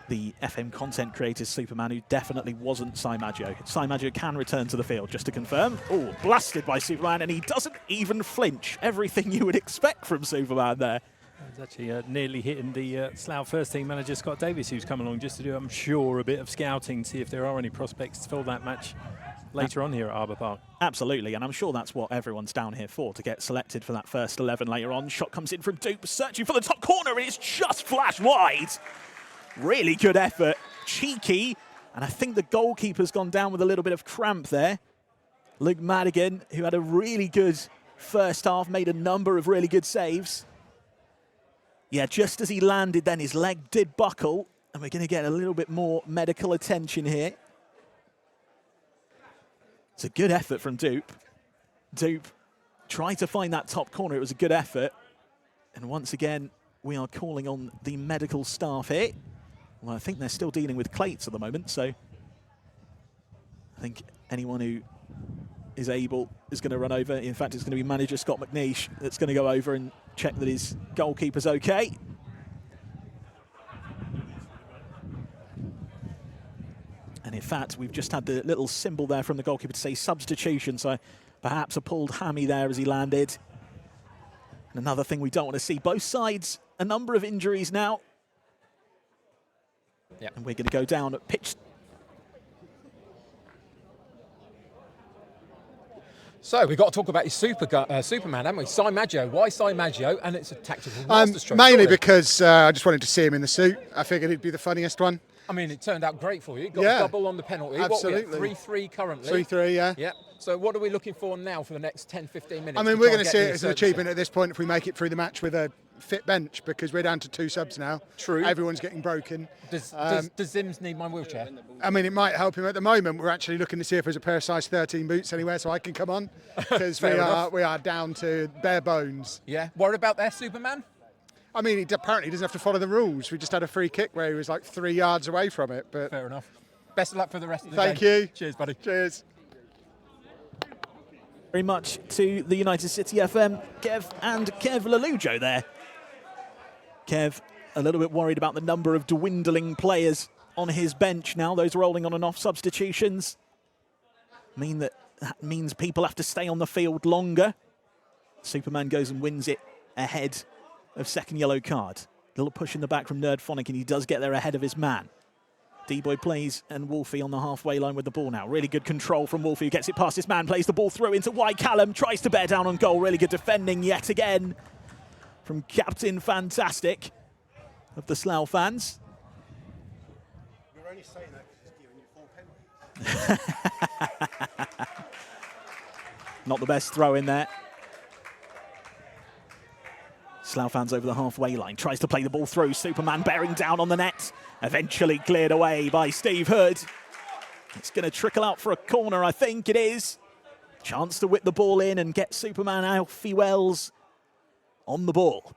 the FM content creators Superman, who definitely wasn't SiMaggio. SiMaggio can return to the field, just to confirm. Oh, blasted by Superman, and he doesn't even flinch. Everything you would expect from Superman there. It's actually nearly hitting the Slough first team manager Scott Davis, who's come along just to do, I'm sure, a bit of scouting, see if there are any prospects to fill that match later on here at Arbor Park. Absolutely, and I'm sure that's what everyone's down here for, to get selected for that first 11 later on. Shot comes in from Dupe, searching for the top corner, and it's just flashed wide. Really good effort, cheeky, and I think the goalkeeper's gone down with a little bit of cramp there. Luke Madigan, who had a really good first half, made a number of really good saves. Yeah, just as he landed then, his leg did buckle, and we're going to get a little bit more medical attention here. It's a good effort from Dupe. Dupe tried to find that top corner. It was a good effort. And once again, we are calling on the medical staff here. Well, I think they're still dealing with Clayts at the moment, so I think anyone who is able is going to run over. In fact, it's going to be manager Scott McNeish that's going to go over and check that his goalkeeper's okay. And in fact, we've just had the little symbol there from the goalkeeper to say substitution, so perhaps a pulled hammy there as he landed. And another thing we don't want to see, both sides, a number of injuries now. Yep. And we're going to go down at pitch. So we've got to talk about his Superman, haven't we? SiMaggio. Why SiMaggio? And it's a tactical masterstroke. Mainly because I just wanted to see him in the suit. I figured he'd be the funniest one. I mean, it turned out great for you. Got a double on the penalty. Absolutely. 3-3 currently. 3-3, yeah. Yeah. So what are we looking for now for the next 10, 15 minutes? I mean, we're going to see it as an achievement at this point if we make it through the match with a fit bench, because we're down to 2 subs now. True. Everyone's getting broken. Does Zims need my wheelchair? I mean, it might help him at the moment. We're actually looking to see if there's a pair of size 13 boots anywhere so I can come on, because we are down to bare bones. Yeah. Worried about their Superman? I mean, he apparently doesn't have to follow the rules. We just had a free kick where he was like 3 yards away from it. But fair enough. Best of luck for the rest of the Thank game. you. Cheers, buddy. Cheers. Very much to the United City FM, Kev and Kev Lelujo there. Kev, a little bit worried about the number of dwindling players on his bench now. Those rolling on and off substitutions that means people have to stay on the field longer. Superman goes and wins it ahead of second yellow card. Little push in the back from Nerdphonic, and he does get there ahead of his man. DeeBoiPlays and Wolfie on the halfway line with the ball now. Really good control from Wolfie, who gets it past his man, plays the ball through into WhyCallum, tries to bear down on goal. Really good defending yet again from Captain Fantastic of the Slough fans. You're only saying that because he's giving you 4 penalties. Not the best throw in there. Slough fans over the halfway line. Tries to play the ball through. Superman bearing down on the net. Eventually cleared away by Steve Hood. It's going to trickle out for a corner, I think it is. Chance to whip the ball in and get Superman Alfie Wells on the ball.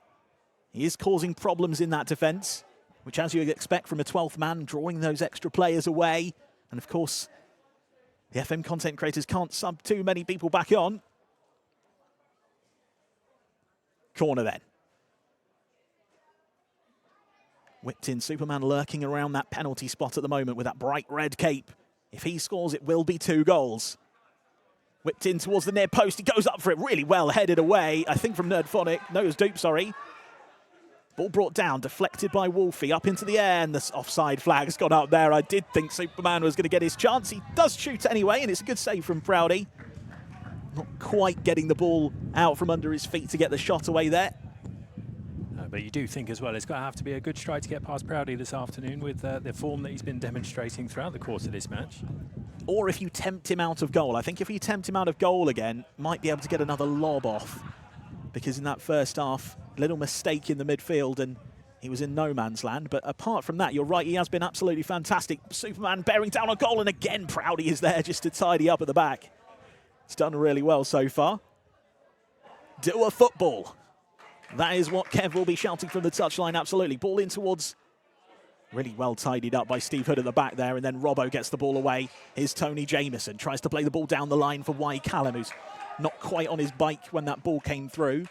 He is causing problems in that defence, which, as you would expect from a 12th man, drawing those extra players away. And of course, the FM content creators can't sub too many people back on. Corner then. Whipped in, Superman lurking around that penalty spot at the moment with that bright red cape. If he scores, it will be 2 goals. Whipped in towards the near post. He goes up for it really well, headed away. I think from Nerdphonic. No, it was Dupe, sorry. Ball brought down, deflected by Wolfie, up into the air, and the offside flag's gone up there. I did think Superman was going to get his chance. He does shoot anyway, and it's a good save from Proudie. Not quite getting the ball out from under his feet to get the shot away there. But you do think as well, it's got to have to be a good stride to get past Proudie this afternoon with the form that he's been demonstrating throughout the course of this match. Or if you tempt him out of goal. I think if you tempt him out of goal again, might be able to get another lob off. Because in that first half, little mistake in the midfield and he was in no man's land. But apart from that, you're right, he has been absolutely fantastic. Superman bearing down on goal, and again, Proudie is there just to tidy up at the back. It's done really well so far. Do a football. That is what Kev will be shouting from the touchline, absolutely. Ball in towards, really well tidied up by Steve Hood at the back there, and then Robbo gets the ball away. Here's TonyJameson, tries to play the ball down the line for WhyCallum, who's not quite on his bike when that ball came through.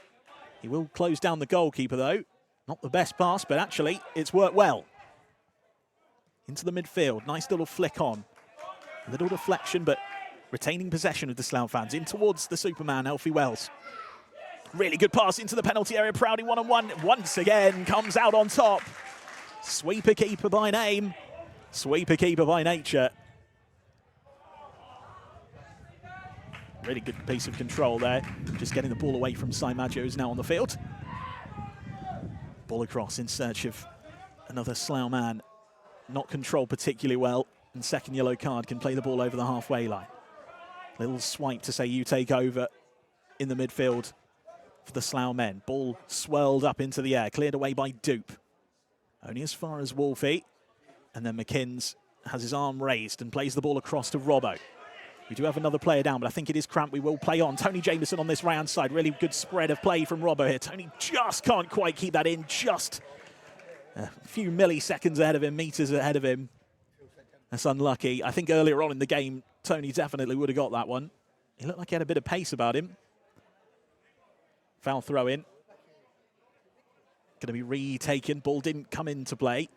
He will close down the goalkeeper, though. Not the best pass, but actually, it's worked well. Into the midfield. Nice little flick on. A little deflection, but retaining possession of the Slough fans. In towards the Superman, Alfie Wells. Really good pass into the penalty area. Proudie one-on-one. Once again, comes out on top. Sweeper keeper by name. Sweeper keeper by nature. Really good piece of control there. Just getting the ball away from SiMaggio, who's now on the field. Ball across in search of another Slough man. Not controlled particularly well. And second yellow card, can play the ball over the halfway line. Little swipe to say you take over in the midfield for the Slough men. Ball swirled up into the air, cleared away by Doop. Only as far as Wolfie. And then McKins has his arm raised and plays the ball across to Robbo. We do have another player down, but I think it is cramped. We will play on. TonyJameson on this round side. Really good spread of play from Robbo here. Tony just can't quite keep that in. Just a few milliseconds ahead of him, meters ahead of him. That's unlucky. I think earlier on in the game, Tony definitely would have got that one. He looked like he had a bit of pace about him. Foul throw in. Going to be retaken. Ball didn't come into play.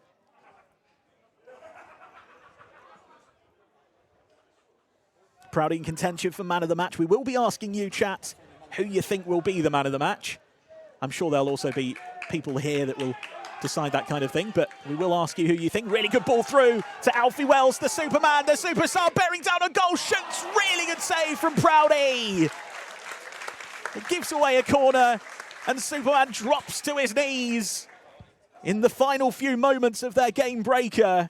Proudie in contention for man of the match. We will be asking you, chat, who you think will be the man of the match. I'm sure there'll also be people here that will decide that kind of thing, but we will ask you who you think. Really good ball through to Alfie Wells, the Superman, the superstar, bearing down a goal, shoots. Really good save from Proudie. It gives away a corner, and Superman drops to his knees in the final few moments of their game breaker.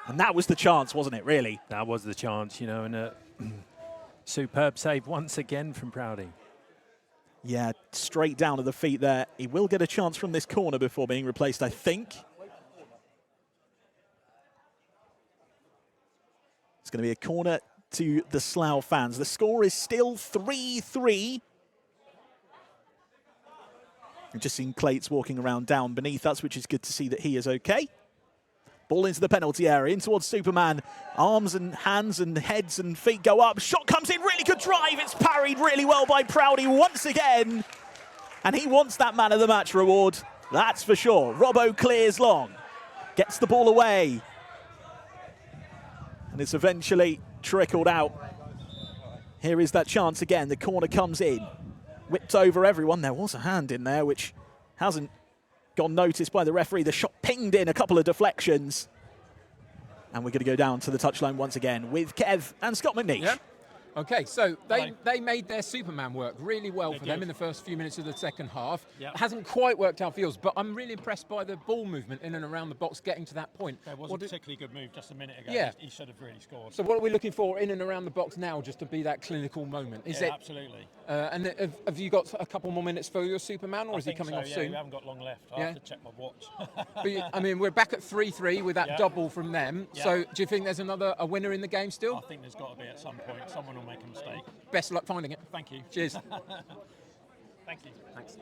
And that was the chance, wasn't it, really? That was the chance, you know, and a superb save once again from Proudie. Yeah, straight down to the feet there. He will get a chance from this corner before being replaced, I think. It's going to be a corner to the Slough fans. The score is still 3-3. We've just seen Clayts walking around down beneath us, which is good to see that he is okay. Ball into the penalty area, in towards Superman. Arms and hands and heads and feet go up. Shot comes in, really good drive. It's parried really well by Proudie once again. And he wants that man of the match reward, that's for sure. Robbo clears long, gets the ball away. And it's eventually trickled out. Here is that chance again. The corner comes in. Whipped over everyone. There was a hand in there, which hasn't gone noticed by the referee. The shot pinged in, a couple of deflections. And we're going to go down to the touchline once again with Kev and Scott McNeish. Yeah. Okay, so they made their Superman work really well for them in the first few minutes of the second half. Yep. It hasn't quite worked out for yours, but I'm really impressed by the ball movement in and around the box getting to that point. There was a particularly good move just a minute ago. Yeah. He should have really scored. So what are we looking for in and around the box now just to be that clinical moment? Is it absolutely. And have you got a couple more minutes for your Superman, or is he coming off soon? We haven't got long left. I have to check my watch. But, I mean, we're back at 3-3 with that double from them. So do you think there's a winner in the game still? I think there's got to be at some point. Someone will make a mistake. Best luck finding it. Thank you. Cheers. Thank you. Thanks.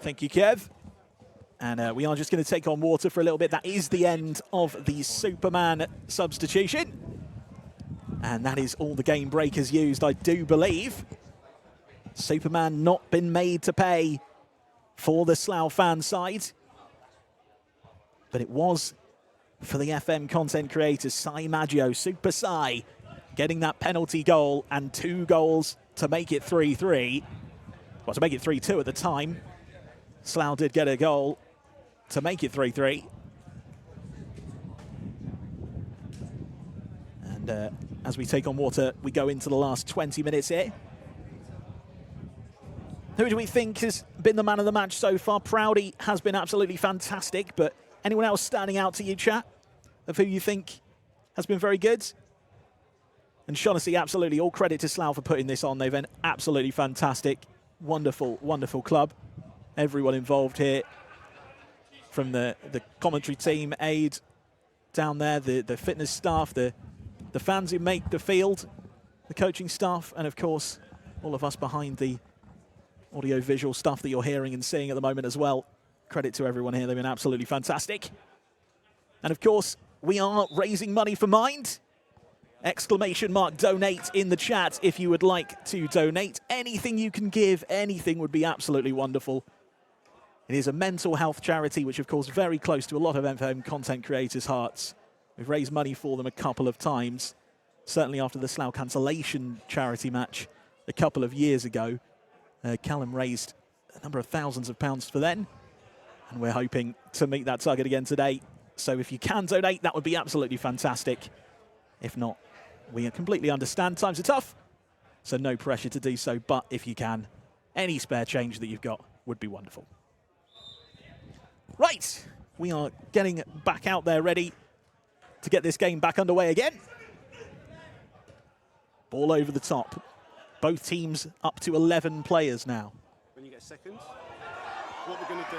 Thank you, Kev. And we are just going to take on water for a little bit. That is the end of the Superman substitution. And that is all the game breakers used, I do believe. Superman not been made to pay for the Slough fan side. But it was for the FM content creators, SiMaggio, Super Si, getting that penalty goal and 2 goals to make it 3-3. Well, to make it 3-2 at the time. Slough did get a goal to make it 3-3. And as we take on water, we go into the last 20 minutes here. Who do we think has been the man of the match so far? Proudie has been absolutely fantastic, but anyone else standing out to you, chat, of who you think has been very good? And Shaughnessy, absolutely, all credit to Slough for putting this on. They've been absolutely fantastic. Wonderful, wonderful club. Everyone involved here, from the commentary team, Aid down there, the fitness staff, the fans who make the field, the coaching staff, and of course, all of us behind the audio-visual stuff that you're hearing and seeing at the moment as well. Credit to everyone here. They've been absolutely fantastic. And of course, we are raising money for Mind. !donate in the chat if you would like to donate. Anything you can give, anything would be absolutely wonderful. It is a mental health charity, which of course is very close to a lot of FM content creators' hearts. We've raised money for them a couple of times, certainly after the Slough cancellation charity match a couple of years ago. Callum raised a number of thousands of pounds for them, and we're hoping to meet that target again today. So if you can donate, that would be absolutely fantastic. If not, we completely understand. Times are tough, so no pressure to do so. But if you can, any spare change that you've got would be wonderful. Right, we are getting back out there ready to get this game back underway again. Ball over the top. Both teams up to 11 players now. When you get seconds, what we're going to do...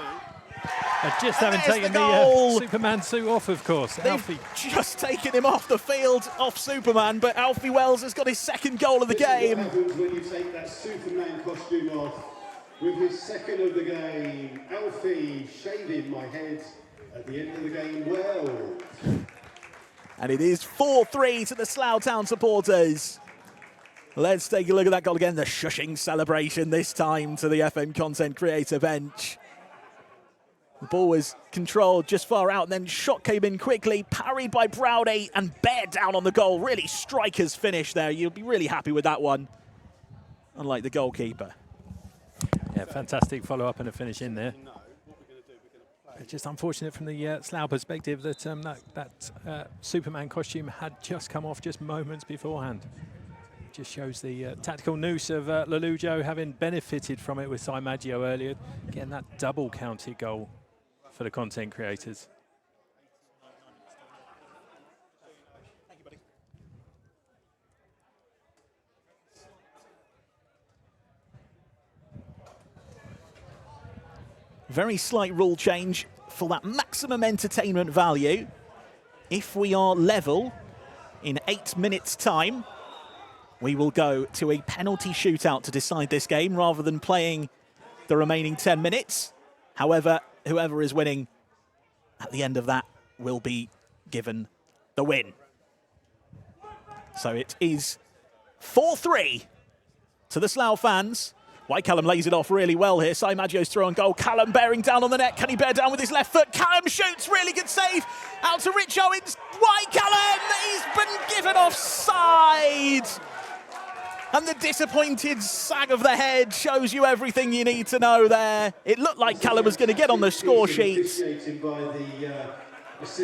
Just haven't taken the Superman suit off, of course. They've Alfie just taken him off the field, off Superman, but Alfie Wells has got his second goal of the game. What happens when you take that Superman costume off with his second of the game? Alfie shaving my head at the end of the game. Well. And it is 4-3 to the Slough Town supporters. Let's take a look at that goal again. The shushing celebration this time to the FM content creator bench. The ball was controlled just far out, and then shot came in quickly, parried by Proudie, and bared down on the goal. Really striker's finish there. You'll be really happy with that one, unlike the goalkeeper. Yeah, fantastic follow-up and a finish in there. It's just unfortunate from the Slough perspective that that Superman costume had just come off just moments beforehand. It just shows the tactical nous of Lelujo having benefited from it with SiMaggio earlier, getting that double counted goal for the content creators. Thank you, buddy. Very slight rule change for that maximum entertainment value. If we are level in 8 minutes' time, we will go to a penalty shootout to decide this game rather than playing the remaining 10 minutes. However, whoever is winning at the end of that will be given the win. So it is 4-3 to the Slough fans. WhyCallum lays it off really well here. SiMaggio's throw on goal. Callum bearing down on the net. Can he bear down with his left foot? Callum shoots. Really good save. Out to Rich Owens. WhyCallum, he's been given offside. And the disappointed sag of the head shows you everything you need to know there. It looked like Callum was going to get on the score sheet.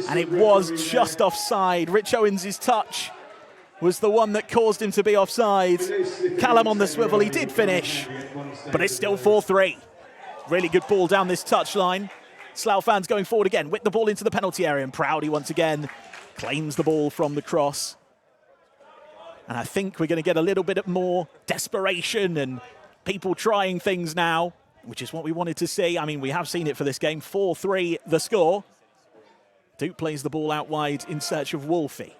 And it was just offside. Rich Owens' touch was the one that caused him to be offside. Callum on the swivel, he did finish, but it's still 4-3. Really good ball down this touchline. Slough fans going forward again, whip the ball into the penalty area, and Proudie once again claims the ball from the cross. And I think we're going to get a little bit more desperation and people trying things now, which is what we wanted to see. I mean, we have seen it for this game. 4-3 the score. Duke plays the ball out wide in search of Wolfie.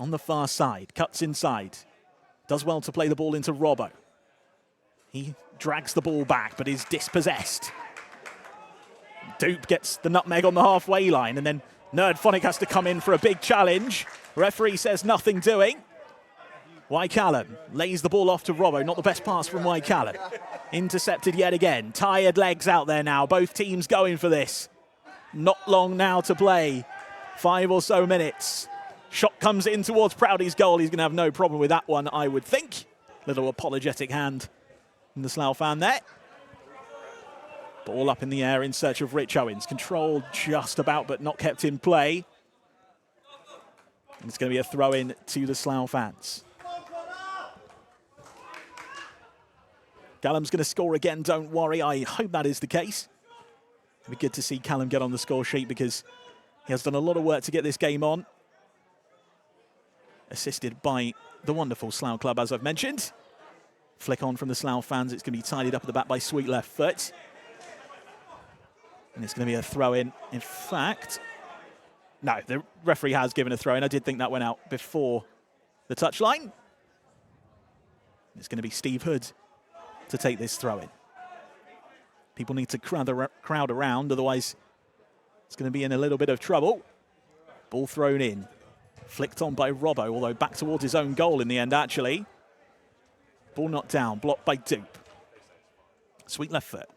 On the far side, cuts inside. Does well to play the ball into Robbo. He drags the ball back, but is dispossessed. Dupe gets the nutmeg on the halfway line, and then Nerdphonic has to come in for a big challenge. Referee says nothing doing. WhyCallum lays the ball off to Robbo. Not the best pass from WhyCallum. Intercepted yet again. Tired legs out there now. Both teams going for this. Not long now to play. 5 or so minutes. Shot comes in towards Proudie's goal. He's going to have no problem with that one, I would think. Little apologetic hand from the Slough fan there. Ball up in the air in search of Rich Owens. Controlled just about, but not kept in play. And it's going to be a throw-in to the Slough fans. Callum's going to score again, don't worry. I hope that is the case. It'll be good to see Callum get on the score sheet because he has done a lot of work to get this game on. Assisted by the wonderful Slough club, as I've mentioned. Flick on from the Slough fans. It's going to be tidied up at the back by Sweet left foot. And it's going to be a throw-in. In fact, no, the referee has given a throw-in. I did think that went out before the touchline. It's going to be Steve Hood to take this throw-in. People need to crowd around, otherwise it's going to be in a little bit of trouble. Ball thrown in. Flicked on by Robbo, although back towards his own goal in the end, actually. Ball knocked down, blocked by Doop. Sweet left foot.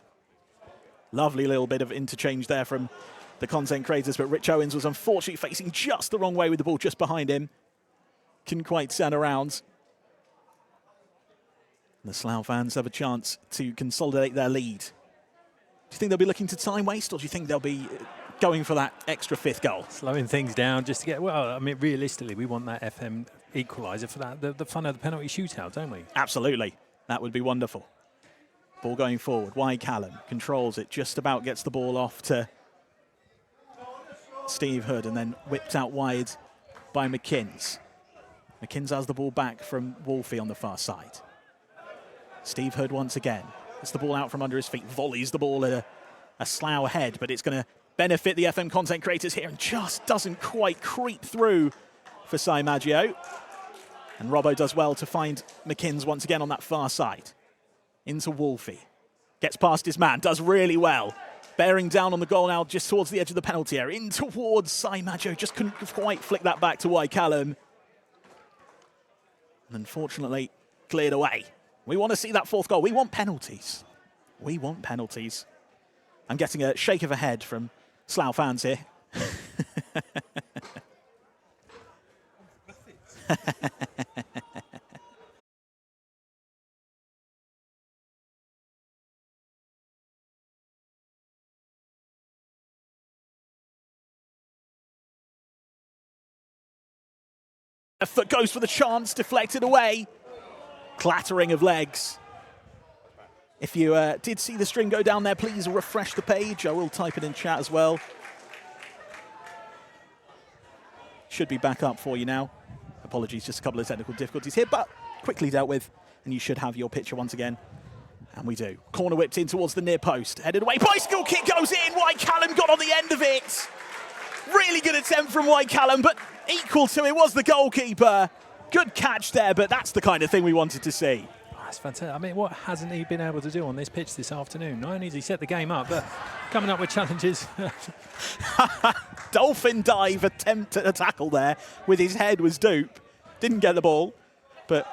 Lovely little bit of interchange there from the content creators, but Rich Owens was unfortunately facing just the wrong way with the ball just behind him. Couldn't quite turn around. The Slough fans have a chance to consolidate their lead. Do you think they'll be looking to time waste, or do you think they'll be going for that extra 5th goal? Slowing things down just to get, well, I mean, realistically, we want that FM equaliser for that, the fun of the penalty shootout, don't we? Absolutely. That would be wonderful. Ball going forward. WhyCallum controls it, just about gets the ball off to Steve Hood, and then whipped out wide by McKins. McKins has the ball back from Wolfie on the far side. Steve Hood once again. Gets the ball out from under his feet, volleys the ball at a Slough head, but it's going to benefit the FM content creators here and just doesn't quite creep through for SiMaggio. And Robbo does well to find McKins once again on that far side. Into Wolfie. Gets past his man, does really well. Bearing down on the goal now just towards the edge of the penalty area. In towards SiMaggio, just couldn't quite flick that back to WhyCallum. And unfortunately, cleared away. We want to see that 4th goal. We want penalties. We want penalties. I'm getting a shake of a head from Slough fans here. A foot goes for the chance, deflected away. Clattering of legs. If you did see the string go down there, please refresh the page. I will type it in chat as well. Should be back up for you now. Apologies, just a couple of technical difficulties here, but quickly dealt with, and you should have your picture once again. And we do. Corner whipped in towards the near post. Headed away. Bicycle kick goes in. WhyCallum got on the end of it. Really good attempt from WhyCallum, but equal to it was the goalkeeper. Good catch there, but that's the kind of thing we wanted to see. Oh, that's fantastic. I mean, what hasn't he been able to do on this pitch this afternoon? Not only has he set the game up, but coming up with challenges. Dolphin dive attempt at a tackle there with his head was Doop. Didn't get the ball, but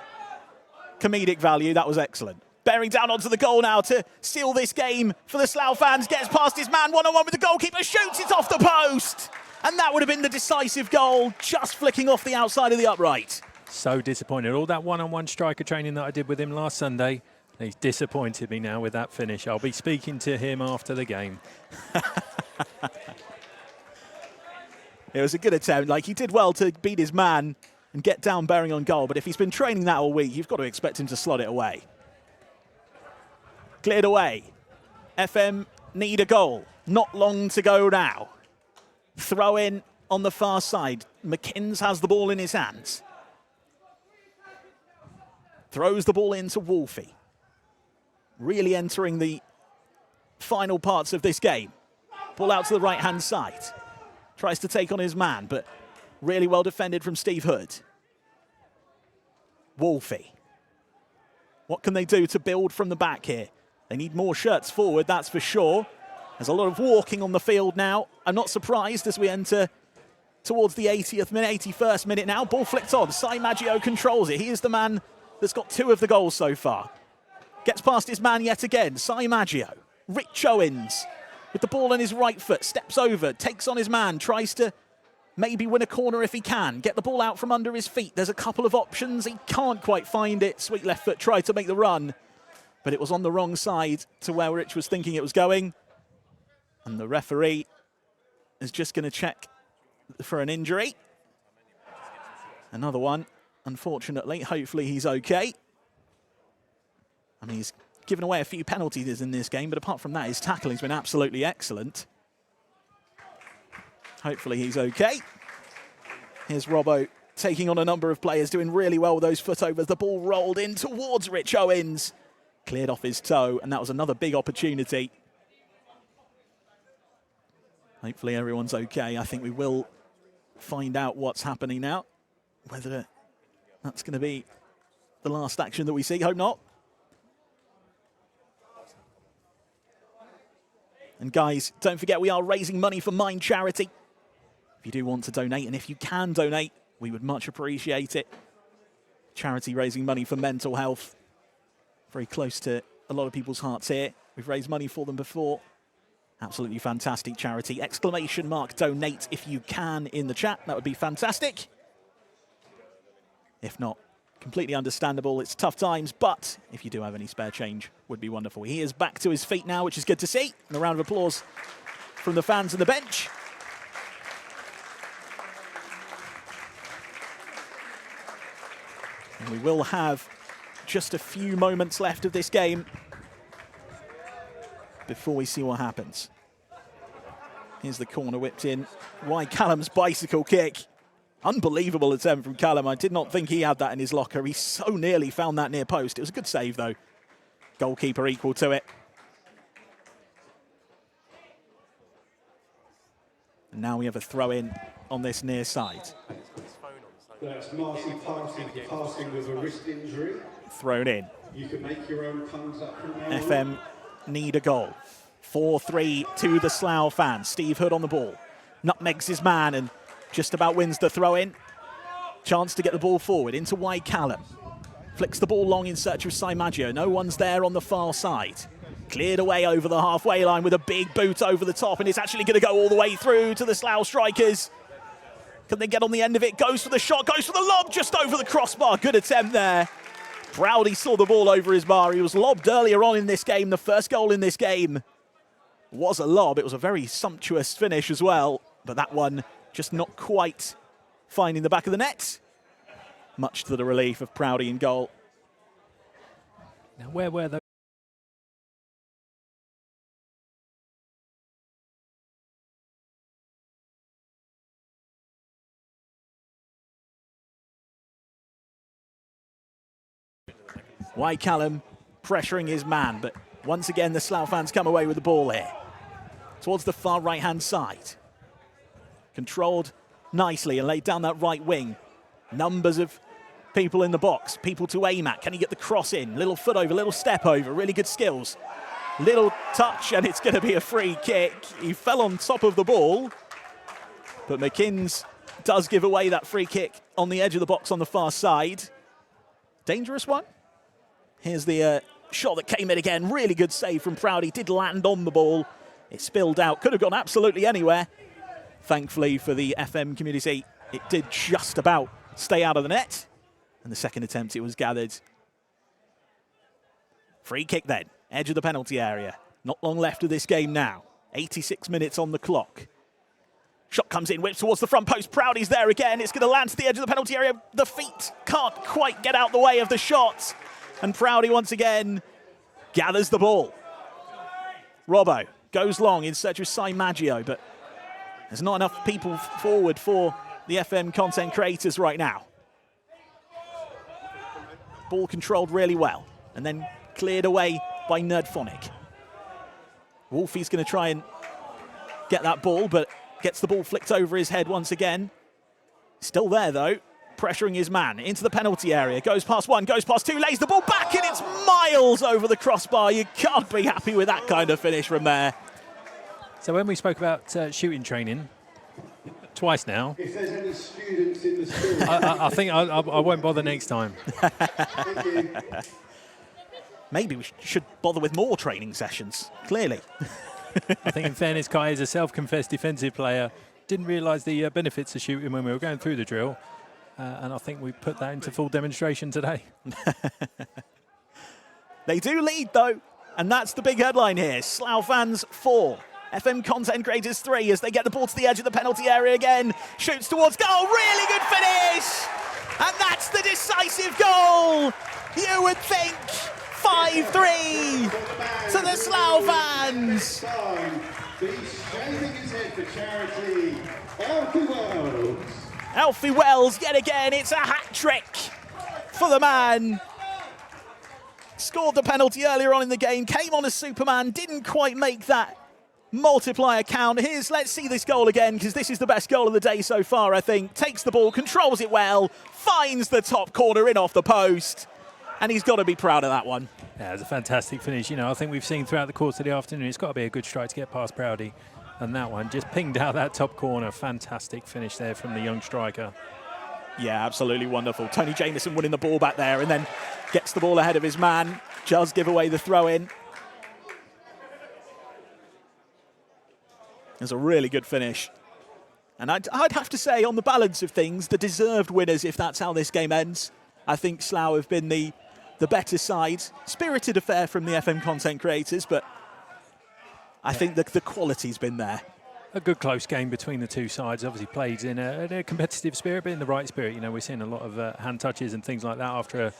comedic value, that was excellent. Bearing down onto the goal now to seal this game for the Slough fans. Gets past his man, one-on-one with the goalkeeper, shoots it off the post. And that would have been the decisive goal, just flicking off the outside of the upright. So disappointed. All that one-on-one striker training that I did with him last Sunday, he's disappointed me now with that finish. I'll be speaking to him after the game. It was a good attempt. Like, he did well to beat his man and get down bearing on goal, but if he's been training that all week, you've got to expect him to slot it away. Cleared away. FM need a goal. Not long to go now. Throw in on the far side. McKins has the ball in his hands. Throws the ball into Wolfie. Really entering the final parts of this game. Ball out to the right-hand side. Tries to take on his man, but really well defended from Steve Hood. Wolfie. What can they do to build from the back here? They need more shirts forward, that's for sure. There's a lot of walking on the field now. I'm not surprised as we enter towards the 80th minute, 81st minute now. Ball flicked on. SiMaggio controls it. He is the man that's got 2 of the goals so far. Gets past his man yet again. SiMaggio. Rich Owens with the ball on his right foot. Steps over, takes on his man, tries to maybe win a corner if he can. Get the ball out from under his feet. There's a couple of options. He can't quite find it. Sweet left foot tried to make the run, but it was on the wrong side to where Rich was thinking it was going. And the referee is just going to check for an injury. Another one, unfortunately. Hopefully he's okay. I mean, he's given away a few penalties in this game, but apart from that, his tackling's been absolutely excellent. Hopefully he's okay. Here's Robbo taking on a number of players, doing really well with those footovers. The ball rolled in towards Rich Owens. Cleared off his toe, and that was another big opportunity. Hopefully everyone's okay. I think we will find out what's happening now. Whether that's going to be the last action that we see. Hope not. And guys, don't forget we are raising money for Mind Charity. If you do want to donate, and if you can donate we would much appreciate it. Charity raising money for mental health. Very close to a lot of people's hearts here. We've raised money for them before. Absolutely fantastic charity. Exclamation mark donate if you can in the chat. That would be fantastic. If not, completely understandable. It's tough times, but if you do have any spare change, would be wonderful. He is back to his feet now, which is good to see. And a round of applause from the fans on the bench. And we will have just a few moments left of this game before we see what happens. Here's the corner whipped in. WhyCallum's bicycle kick. Unbelievable attempt from Callum. I did not think he had that in his locker. He so nearly found that near post. It was a good save, though. Goalkeeper equal to it. And now we have a throw-in on this near side. That's Marcy passing with a wrist injury. Thrown in. You can make your own puns up from there. FM need a goal. 4-3 to the Slough fans. Steve Hood on the ball. Nutmegs his man and just about wins the throw-in. Chance to get the ball forward into WhyCallum. Flicks the ball long in search of SiMaggio. No one's there on the far side. Cleared away over the halfway line with a big boot over the top, and it's actually going to go all the way through to the Slough strikers. Can they get on the end of it? Goes for the shot, goes for the lob, just over the crossbar. Good attempt there. Proudie saw the ball over his bar. He was lobbed earlier on in this game. The first goal in this game was a lob. It was a very sumptuous finish as well, but that one just not quite finding the back of the net. Much to the relief of Proudie in goal. Now, where were those? WhyCallum pressuring his man, but once again the Slough fans come away with the ball here. Towards the far right-hand side. Controlled nicely and laid down that right wing. Numbers of people in the box, people to aim at. Can he get the cross in? Little foot over, little step over, really good skills. Little touch and it's going to be a free kick. He fell on top of the ball, but McKins does give away that free kick on the edge of the box on the far side. Dangerous one. Here's the shot that came in again. Really good save from Proudie. Did land on the ball. It spilled out. Could have gone absolutely anywhere. Thankfully for the FM community, it did just about stay out of the net. And the second attempt, it was gathered. Free kick then. Edge of the penalty area. Not long left of this game now. 86 minutes on the clock. Shot comes in, whips towards the front post. Proudie's there again. It's going to land to the edge of the penalty area. The feet can't quite get out the way of the shot. And Proudie once again gathers the ball. Robbo goes long in search of SiMaggio, but there's not enough people forward for the FM content creators right now. Ball controlled really well and then cleared away by Nerdphonic. Wolfie's going to try and get that ball, but gets the ball flicked over his head once again. Still there, though, pressuring his man into the penalty area. Goes past one, goes past two, lays the ball back, and it's miles over the crossbar. You can't be happy with that kind of finish from there. So when we spoke about shooting training, twice now, If there's any students in the school, I think I won't bother next time. thank you. Maybe we should bother with more training sessions, clearly. I think in fairness, Kai is a self-confessed defensive player. Didn't realise the benefits of shooting when we were going through the drill. And I think we put that into full demonstration today. They do lead, though, and that's the big headline here. Slough fans 4, FM content creators 3 as they get the ball to the edge of the penalty area again. Shoots towards goal, really good finish! And that's the decisive goal! You would think 5-3 to the Slough fans! He's shaving his head for charity. Alfie Wells. Alfie Wells, yet again, it's a hat-trick for the man. Scored the penalty earlier on in the game, came on as Superman, didn't quite make that multiplier count. Let's see this goal again, because this is the best goal of the day so far, I think. Takes the ball, controls it well, finds the top corner in off the post, and he's got to be proud of that one. Yeah, it's a fantastic finish. You know, I think we've seen throughout the course of the afternoon, it's got to be a good strike to get past Proudie. And that one just pinged out that top corner. Fantastic finish there from the young striker. Yeah, absolutely wonderful. TonyJameson winning the ball back there and then gets the ball ahead of his man. Does give away the throw-in. It's a really good finish. And I'd have to say, on the balance of things, the deserved winners, if that's how this game ends. I think Slough have been the better side. Spirited affair from the FM content creators, but I think the quality's been there. A good close game between the two sides. Obviously played in a competitive spirit, but in the right spirit. You know, we're seeing a lot of hand touches and things like that after a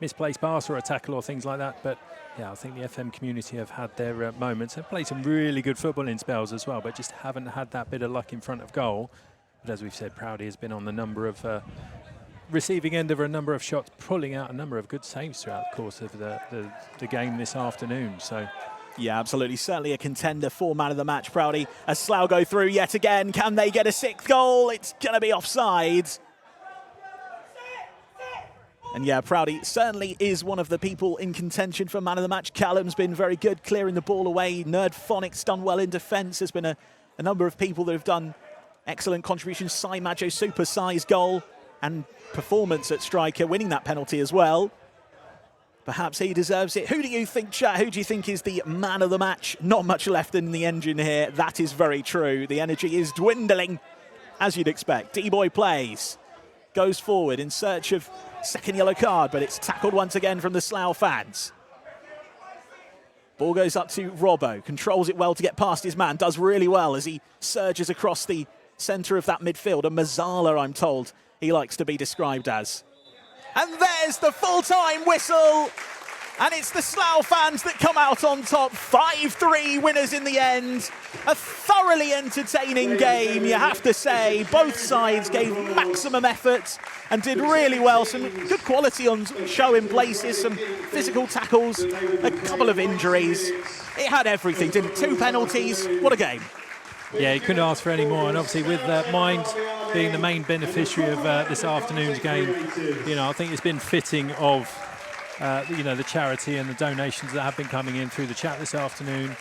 misplaced pass or a tackle or things like that. But yeah, I think the FM community have had their moments. They've played some really good football in spells as well, but just haven't had that bit of luck in front of goal. But as we've said, Proudie has been on the number of receiving end of a number of shots, pulling out a number of good saves throughout the course of the game this afternoon. So. Yeah, absolutely. Certainly a contender for man of the match, Proudie. As Slough go through yet again, can they get a 6th goal? It's going to be offside. And yeah, Proudie certainly is one of the people in contention for man of the match. Callum's been very good clearing the ball away. Nerdphonic's done well in defence. There's been a number of people that have done excellent contributions. SiMaggio, super-sized goal and performance at striker, winning that penalty as well. Perhaps he deserves it. Who do you think, chat? Who do you think is the man of the match? Not much left in the engine here. That is very true. The energy is dwindling, as you'd expect. DeeBoiPlays goes forward in search of second yellow card, but it's tackled once again from the Slough fans. Ball goes up to Robbo. Controls it well to get past his man. Does really well as he surges across the centre of that midfield. A Mazzala, I'm told, he likes to be described as. And there's the full-time whistle. And it's the Slough fans that come out on top. 5-3 winners in the end. A thoroughly entertaining game, you have to say. Both sides gave maximum effort and did really well. Some good quality on show in places, some physical tackles, a couple of injuries. It had everything, didn't it? 2 penalties. What a game. Yeah, you couldn't ask for any more. And obviously with Mind being the main beneficiary of this afternoon's game, you know, I think it's been fitting of you know, the charity and the donations that have been coming in through the chat this afternoon.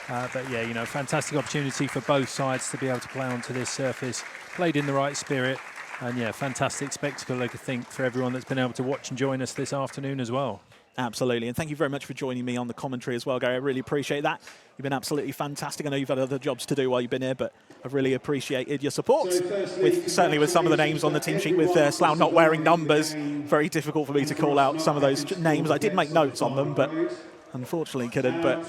But yeah, you know, fantastic opportunity for both sides to be able to play onto this surface. Played in the right spirit. And yeah, fantastic spectacle, I think, for everyone that's been able to watch and join us this afternoon as well. Absolutely, and thank you very much for joining me on the commentary as well, Gary. I really appreciate that. You've been absolutely fantastic. I know you've had other jobs to do while you've been here, but I've really appreciated your support. Certainly with some of the names on the team sheet, with Slough not wearing numbers, very difficult for me to call out some of those names. I did make notes on them, but unfortunately couldn't. But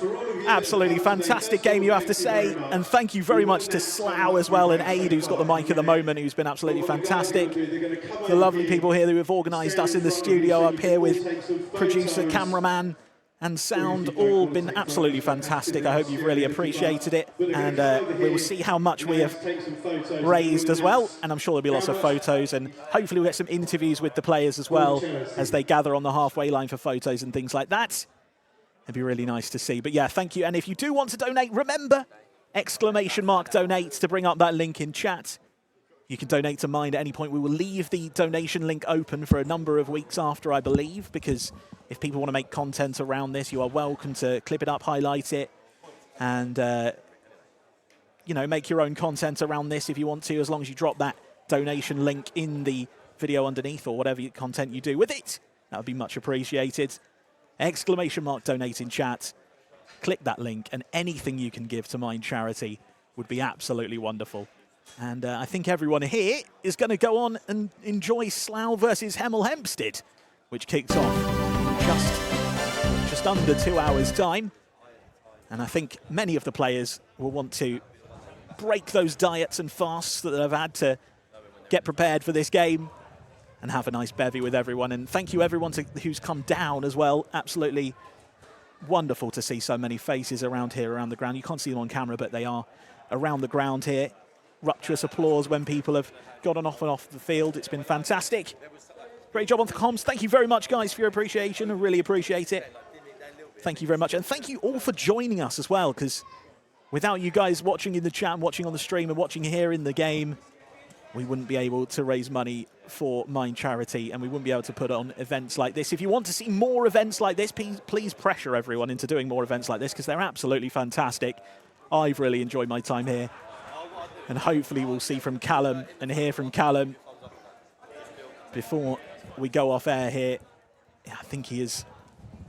absolutely fantastic game, you have to say. And thank you very much to Slough as well, and Ade, who's got the mic at the moment, who's been absolutely fantastic. The lovely people here who have organised us in the studio up here with producer, cameraman and sound, all been absolutely fantastic. I hope you've really appreciated it, and we will see how much we have raised as well, and I'm sure there'll be lots of photos, and hopefully we'll get some interviews with the players as well as they gather on the halfway line for photos and things like that. It'd be really nice to see. But yeah, thank you. And if you do want to donate, remember, !donate to bring up that link in chat. You can donate to Mind at any point. We will leave the donation link open for a number of weeks after, I believe, because if people want to make content around this, you are welcome to clip it up, highlight it, and you know, make your own content around this if you want to, as long as you drop that donation link in the video underneath or whatever content you do with it. That would be much appreciated. !donate in chat. Click that link, and anything you can give to Mind Charity would be absolutely wonderful. And I think everyone here is going to go on and enjoy Slough versus Hemel Hempstead, which kicked off just under 2 hours' time. And I think many of the players will want to break those diets and fasts that they've had to get prepared for this game and have a nice bevy with everyone. And thank you everyone who's come down as well. Absolutely wonderful to see so many faces around here, around the ground. You can't see them on camera, but they are around the ground here. Rapturous applause when people have gotten off and off the field. It's been fantastic. Great job on the comms. Thank you very much, guys, for your appreciation. I really appreciate it. Thank you very much. And thank you all for joining us as well, because without you guys watching in the chat, and watching on the stream and watching here in the game, we wouldn't be able to raise money for Mind Charity, and we wouldn't be able to put on events like this. If you want to see more events like this, please pressure everyone into doing more events like this, because they're absolutely fantastic. I've really enjoyed my time here. And hopefully we'll see from Callum and hear from Callum before we go off air here, I think he is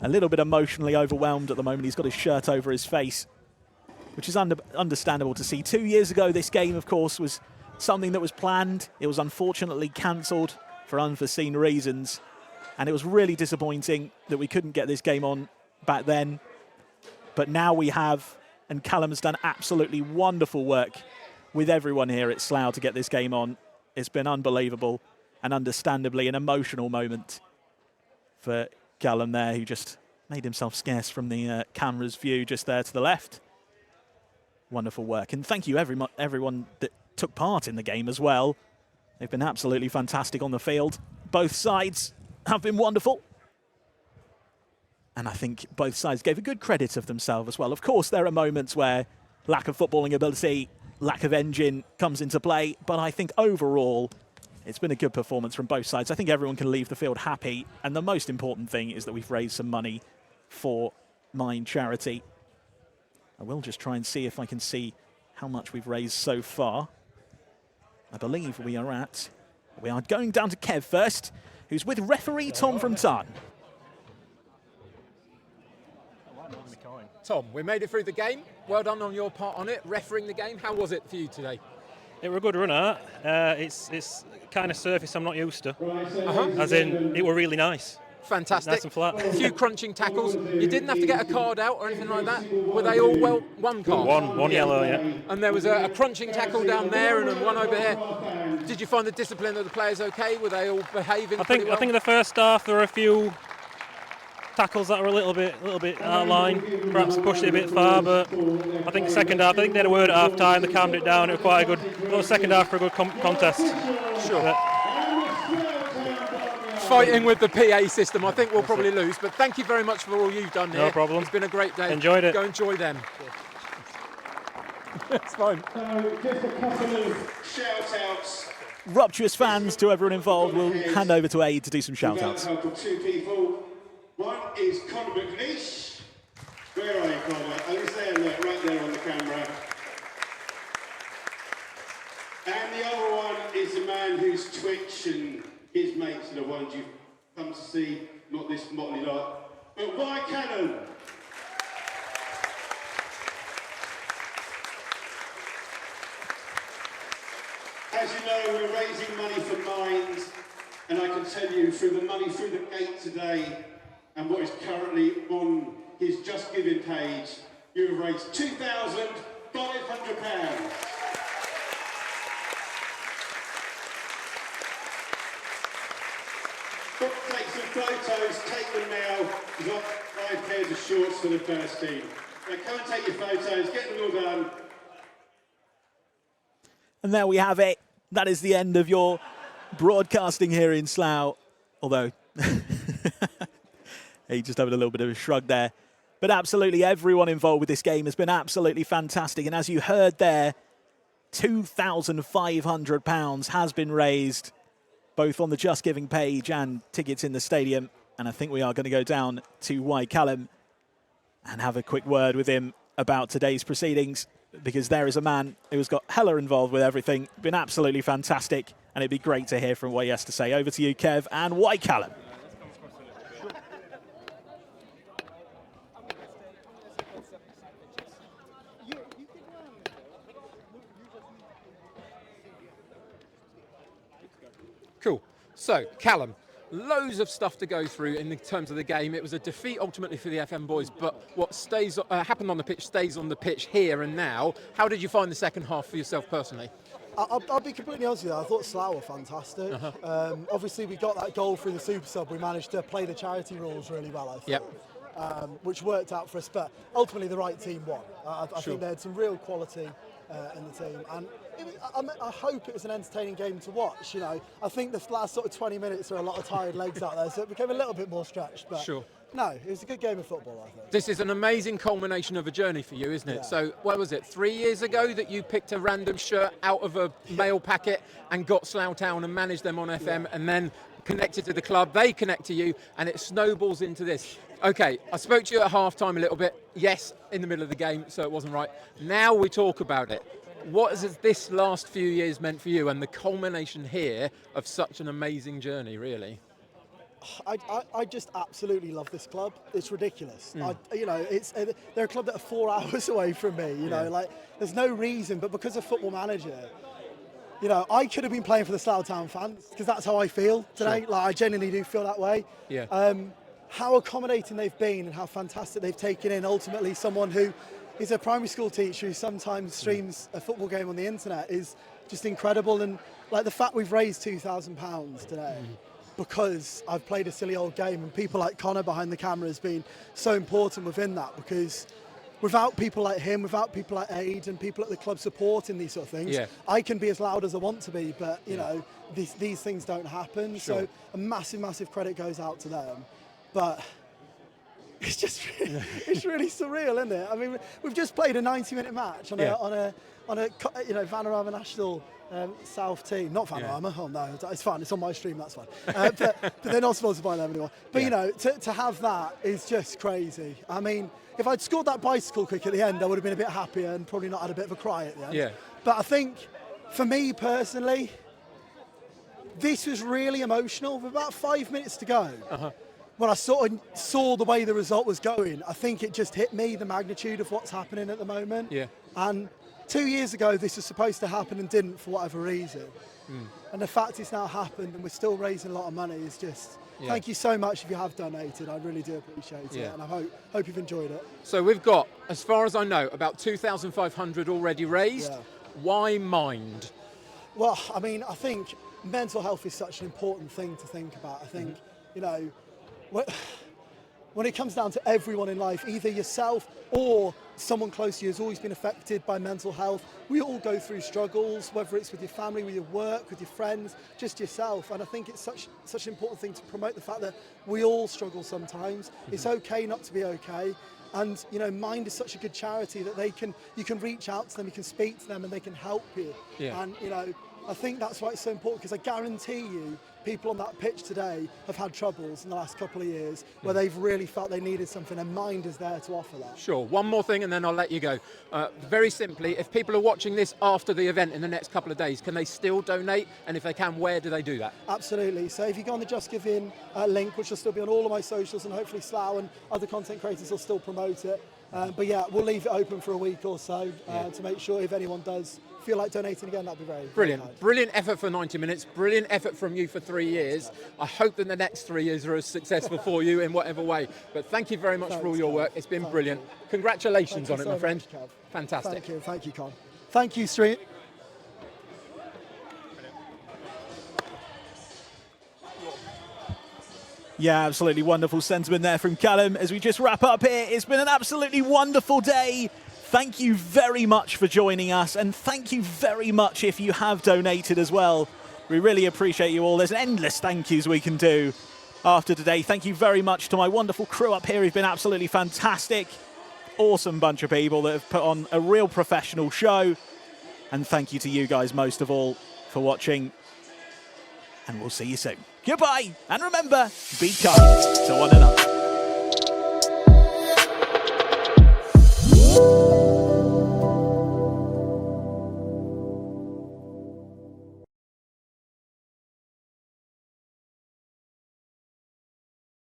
a little bit emotionally overwhelmed at the moment. He's got his shirt over his face, which is understandable to see. 2 years ago, this game, of course, was something that was planned. It was unfortunately cancelled for unforeseen reasons, and it was really disappointing that we couldn't get this game on back then. But now we have, and Callum has done absolutely wonderful work with everyone here at Slough to get this game on. It's been unbelievable and understandably an emotional moment for Callum there, who just made himself scarce from the camera's view just there to the left. Wonderful work. And thank you everyone that took part in the game as well. They've been absolutely fantastic on the field. Both sides have been wonderful. And I think both sides gave a good credit of themselves as well. Of course, there are moments where lack of footballing ability, lack of engine comes into play. But I think overall, it's been a good performance from both sides. I think everyone can leave the field happy. And the most important thing is that we've raised some money for Mind charity. I will just try and see if I can see how much we've raised so far. I believe we are going down to Kev first, who's with referee Tom from Tarn. Tom, we made it through the game. Well done on your part on it, refereeing the game. How was it for you today? It were a good run out. It's kind of surface I'm not used to. As in, it were really nice. Fantastic. Nice and flat. A few crunching tackles. You didn't have to get a card out or anything like that. Were they all one card? One yellow, yeah. And there was a crunching tackle down there and one over here. Did you find the discipline of the players okay? Were they all behaving pretty well? I think in the first half there were a few tackles that were a little bit out of line, perhaps pushed it a bit far, but I think the second half, I think they had a word at half time, they calmed it down. It was quite a good second half for a good contest. Sure. But fighting with the PA system, I think we'll probably lose, but thank you very much for all you've done here. No problem. It's been a great day. Enjoyed it. Go enjoy them. It's fine. So just a couple of shout-outs. Rapturous fans to everyone involved. We'll hand over to Ade to do some shout-outs. Two people. One is Connor McNish. Where are you, Connor? Oh, he's there, look, right there on the camera. And the other one is the man whose Twitch and his mates are the ones you've come to see, not this motley lot, but WhyCallum. As you know, we're raising money for Mind, and I can tell you through the money through the gate today and what is currently on his Just Giving page, you have raised £2,500. Take some photos, take them now. We've got 5 pairs of shorts for the first team. Now come and take your photos, get them all done. And there we have it. That is the end of your broadcasting here in Slough. Although, he just having a little bit of a shrug there. But absolutely everyone involved with this game has been absolutely fantastic. And as you heard there, £2,500 has been raised, both on the Just Giving page and tickets in the stadium. And I think we are going to go down to WhyCallum and have a quick word with him about today's proceedings, because there is a man who's got hella involved with everything. Been absolutely fantastic, and it'd be great to hear from what he has to say. Over to you, Kev, and WhyCallum. Cool. So, Callum, loads of stuff to go through in terms of the game. It was a defeat ultimately for the FM boys, but what happened on the pitch stays on the pitch here and now. How did you find the second half for yourself personally? I'll be completely honest with you, I thought Slough were fantastic. Obviously, we got that goal through the super sub. We managed to play the charity rules really well, I think, which worked out for us. But ultimately, the right team won. I think they had some real quality in the team. And I hope it was an entertaining game to watch. You know, I think the last sort of 20 minutes are a lot of tired legs out there, so it became a little bit more stretched. But no, it was a good game of football, I think. This is an amazing culmination of a journey for you, isn't it? Yeah. So, what was it, 3 years ago that you picked a random shirt out of a mail packet and got Slough Town and managed them on FM, and then connected to the club, they connect to you, and it snowballs into this. Okay, I spoke to you at half-time a little bit. Yes, in the middle of the game, so it wasn't right. Now we talk about it. What has this last few years meant for you and the culmination here of such an amazing journey, really? I just absolutely love this club. It's ridiculous. They're a club that are 4 hours away from me. You know, like there's no reason, but because of Football Manager, you know, I could have been playing for the Slough Town fans because that's how I feel today. Sure. Like I genuinely do feel that way. Yeah. How accommodating they've been and how fantastic they've taken in ultimately someone who is a primary school teacher who sometimes streams a football game on the internet is just incredible. And like the fact we've raised £2,000 today. Because I've played a silly old game, and people like Connor behind the camera has been so important within that, because without people like him, without people like Ade and people at the club supporting these sort of things, I can be as loud as I want to be, but you know, these things don't happen. Sure. So a massive credit goes out to them. But it's just it's really surreal, isn't it? I mean, we've just played a 90-minute match on a Vanarama National South team, not Vanarama. Oh no, it's fine. It's on my stream. That's fine. But they're not sponsored by them anymore. But you know, to have that is just crazy. I mean, if I'd scored that bicycle kick at the end, I would have been a bit happier and probably not had a bit of a cry at the end. Yeah. But I think, for me personally, this was really emotional. With about 5 minutes to go, when I sort of saw the way the result was going, I think it just hit me, the magnitude of what's happening at the moment. Yeah. And 2 years ago, this was supposed to happen and didn't for whatever reason. And the fact it's now happened and we're still raising a lot of money is just, thank you so much if you have donated. I really do appreciate it. And I hope you've enjoyed it. So we've got, as far as I know, about 2,500 already raised. Yeah. Why Mind? Well, I mean, I think mental health is such an important thing to think about. I think, you know, when it comes down to everyone in life, either yourself or someone close to you has always been affected by mental health. We all go through struggles, whether it's with your family, with your work, with your friends, just yourself. And I think it's such an important thing to promote the fact that we all struggle sometimes. It's okay not to be okay. And you know, Mind is such a good charity that you can reach out to them, you can speak to them, and they can help you. Yeah. And you know, I think that's why it's so important, because I guarantee you, people on that pitch today have had troubles in the last couple of years where they've really felt they needed something, and Mind is there to offer that. Sure. One more thing and then I'll let you go. Very simply, if people are watching this after the event in the next couple of days, can they still donate? And if they can, where do they do that? Absolutely. So if you go on the Just Give In link, which will still be on all of my socials, and hopefully Slough and other content creators will still promote it. But yeah, we'll leave it open for a week or so to make sure if anyone does feel like donating again, that'd be very brilliant. Very nice. Brilliant effort for 90 minutes. Brilliant effort from you for 3 years. I hope that the next 3 years are as successful for you in whatever way. But thank you very much for all your work. It's been brilliant. Congratulations on it, my friend. Fantastic. Thank you, Con. Thank you, Street. Yeah, absolutely wonderful sentiment there from Callum. As we just wrap up here, it's been an absolutely wonderful day. Thank you very much for joining us, and thank you very much if you have donated as well. We really appreciate you all. There's endless thank yous we can do after today. Thank you very much to my wonderful crew up here who've been absolutely fantastic. Awesome bunch of people that have put on a real professional show. And thank you to you guys most of all for watching. And we'll see you soon. Goodbye, and remember, be kind to one another.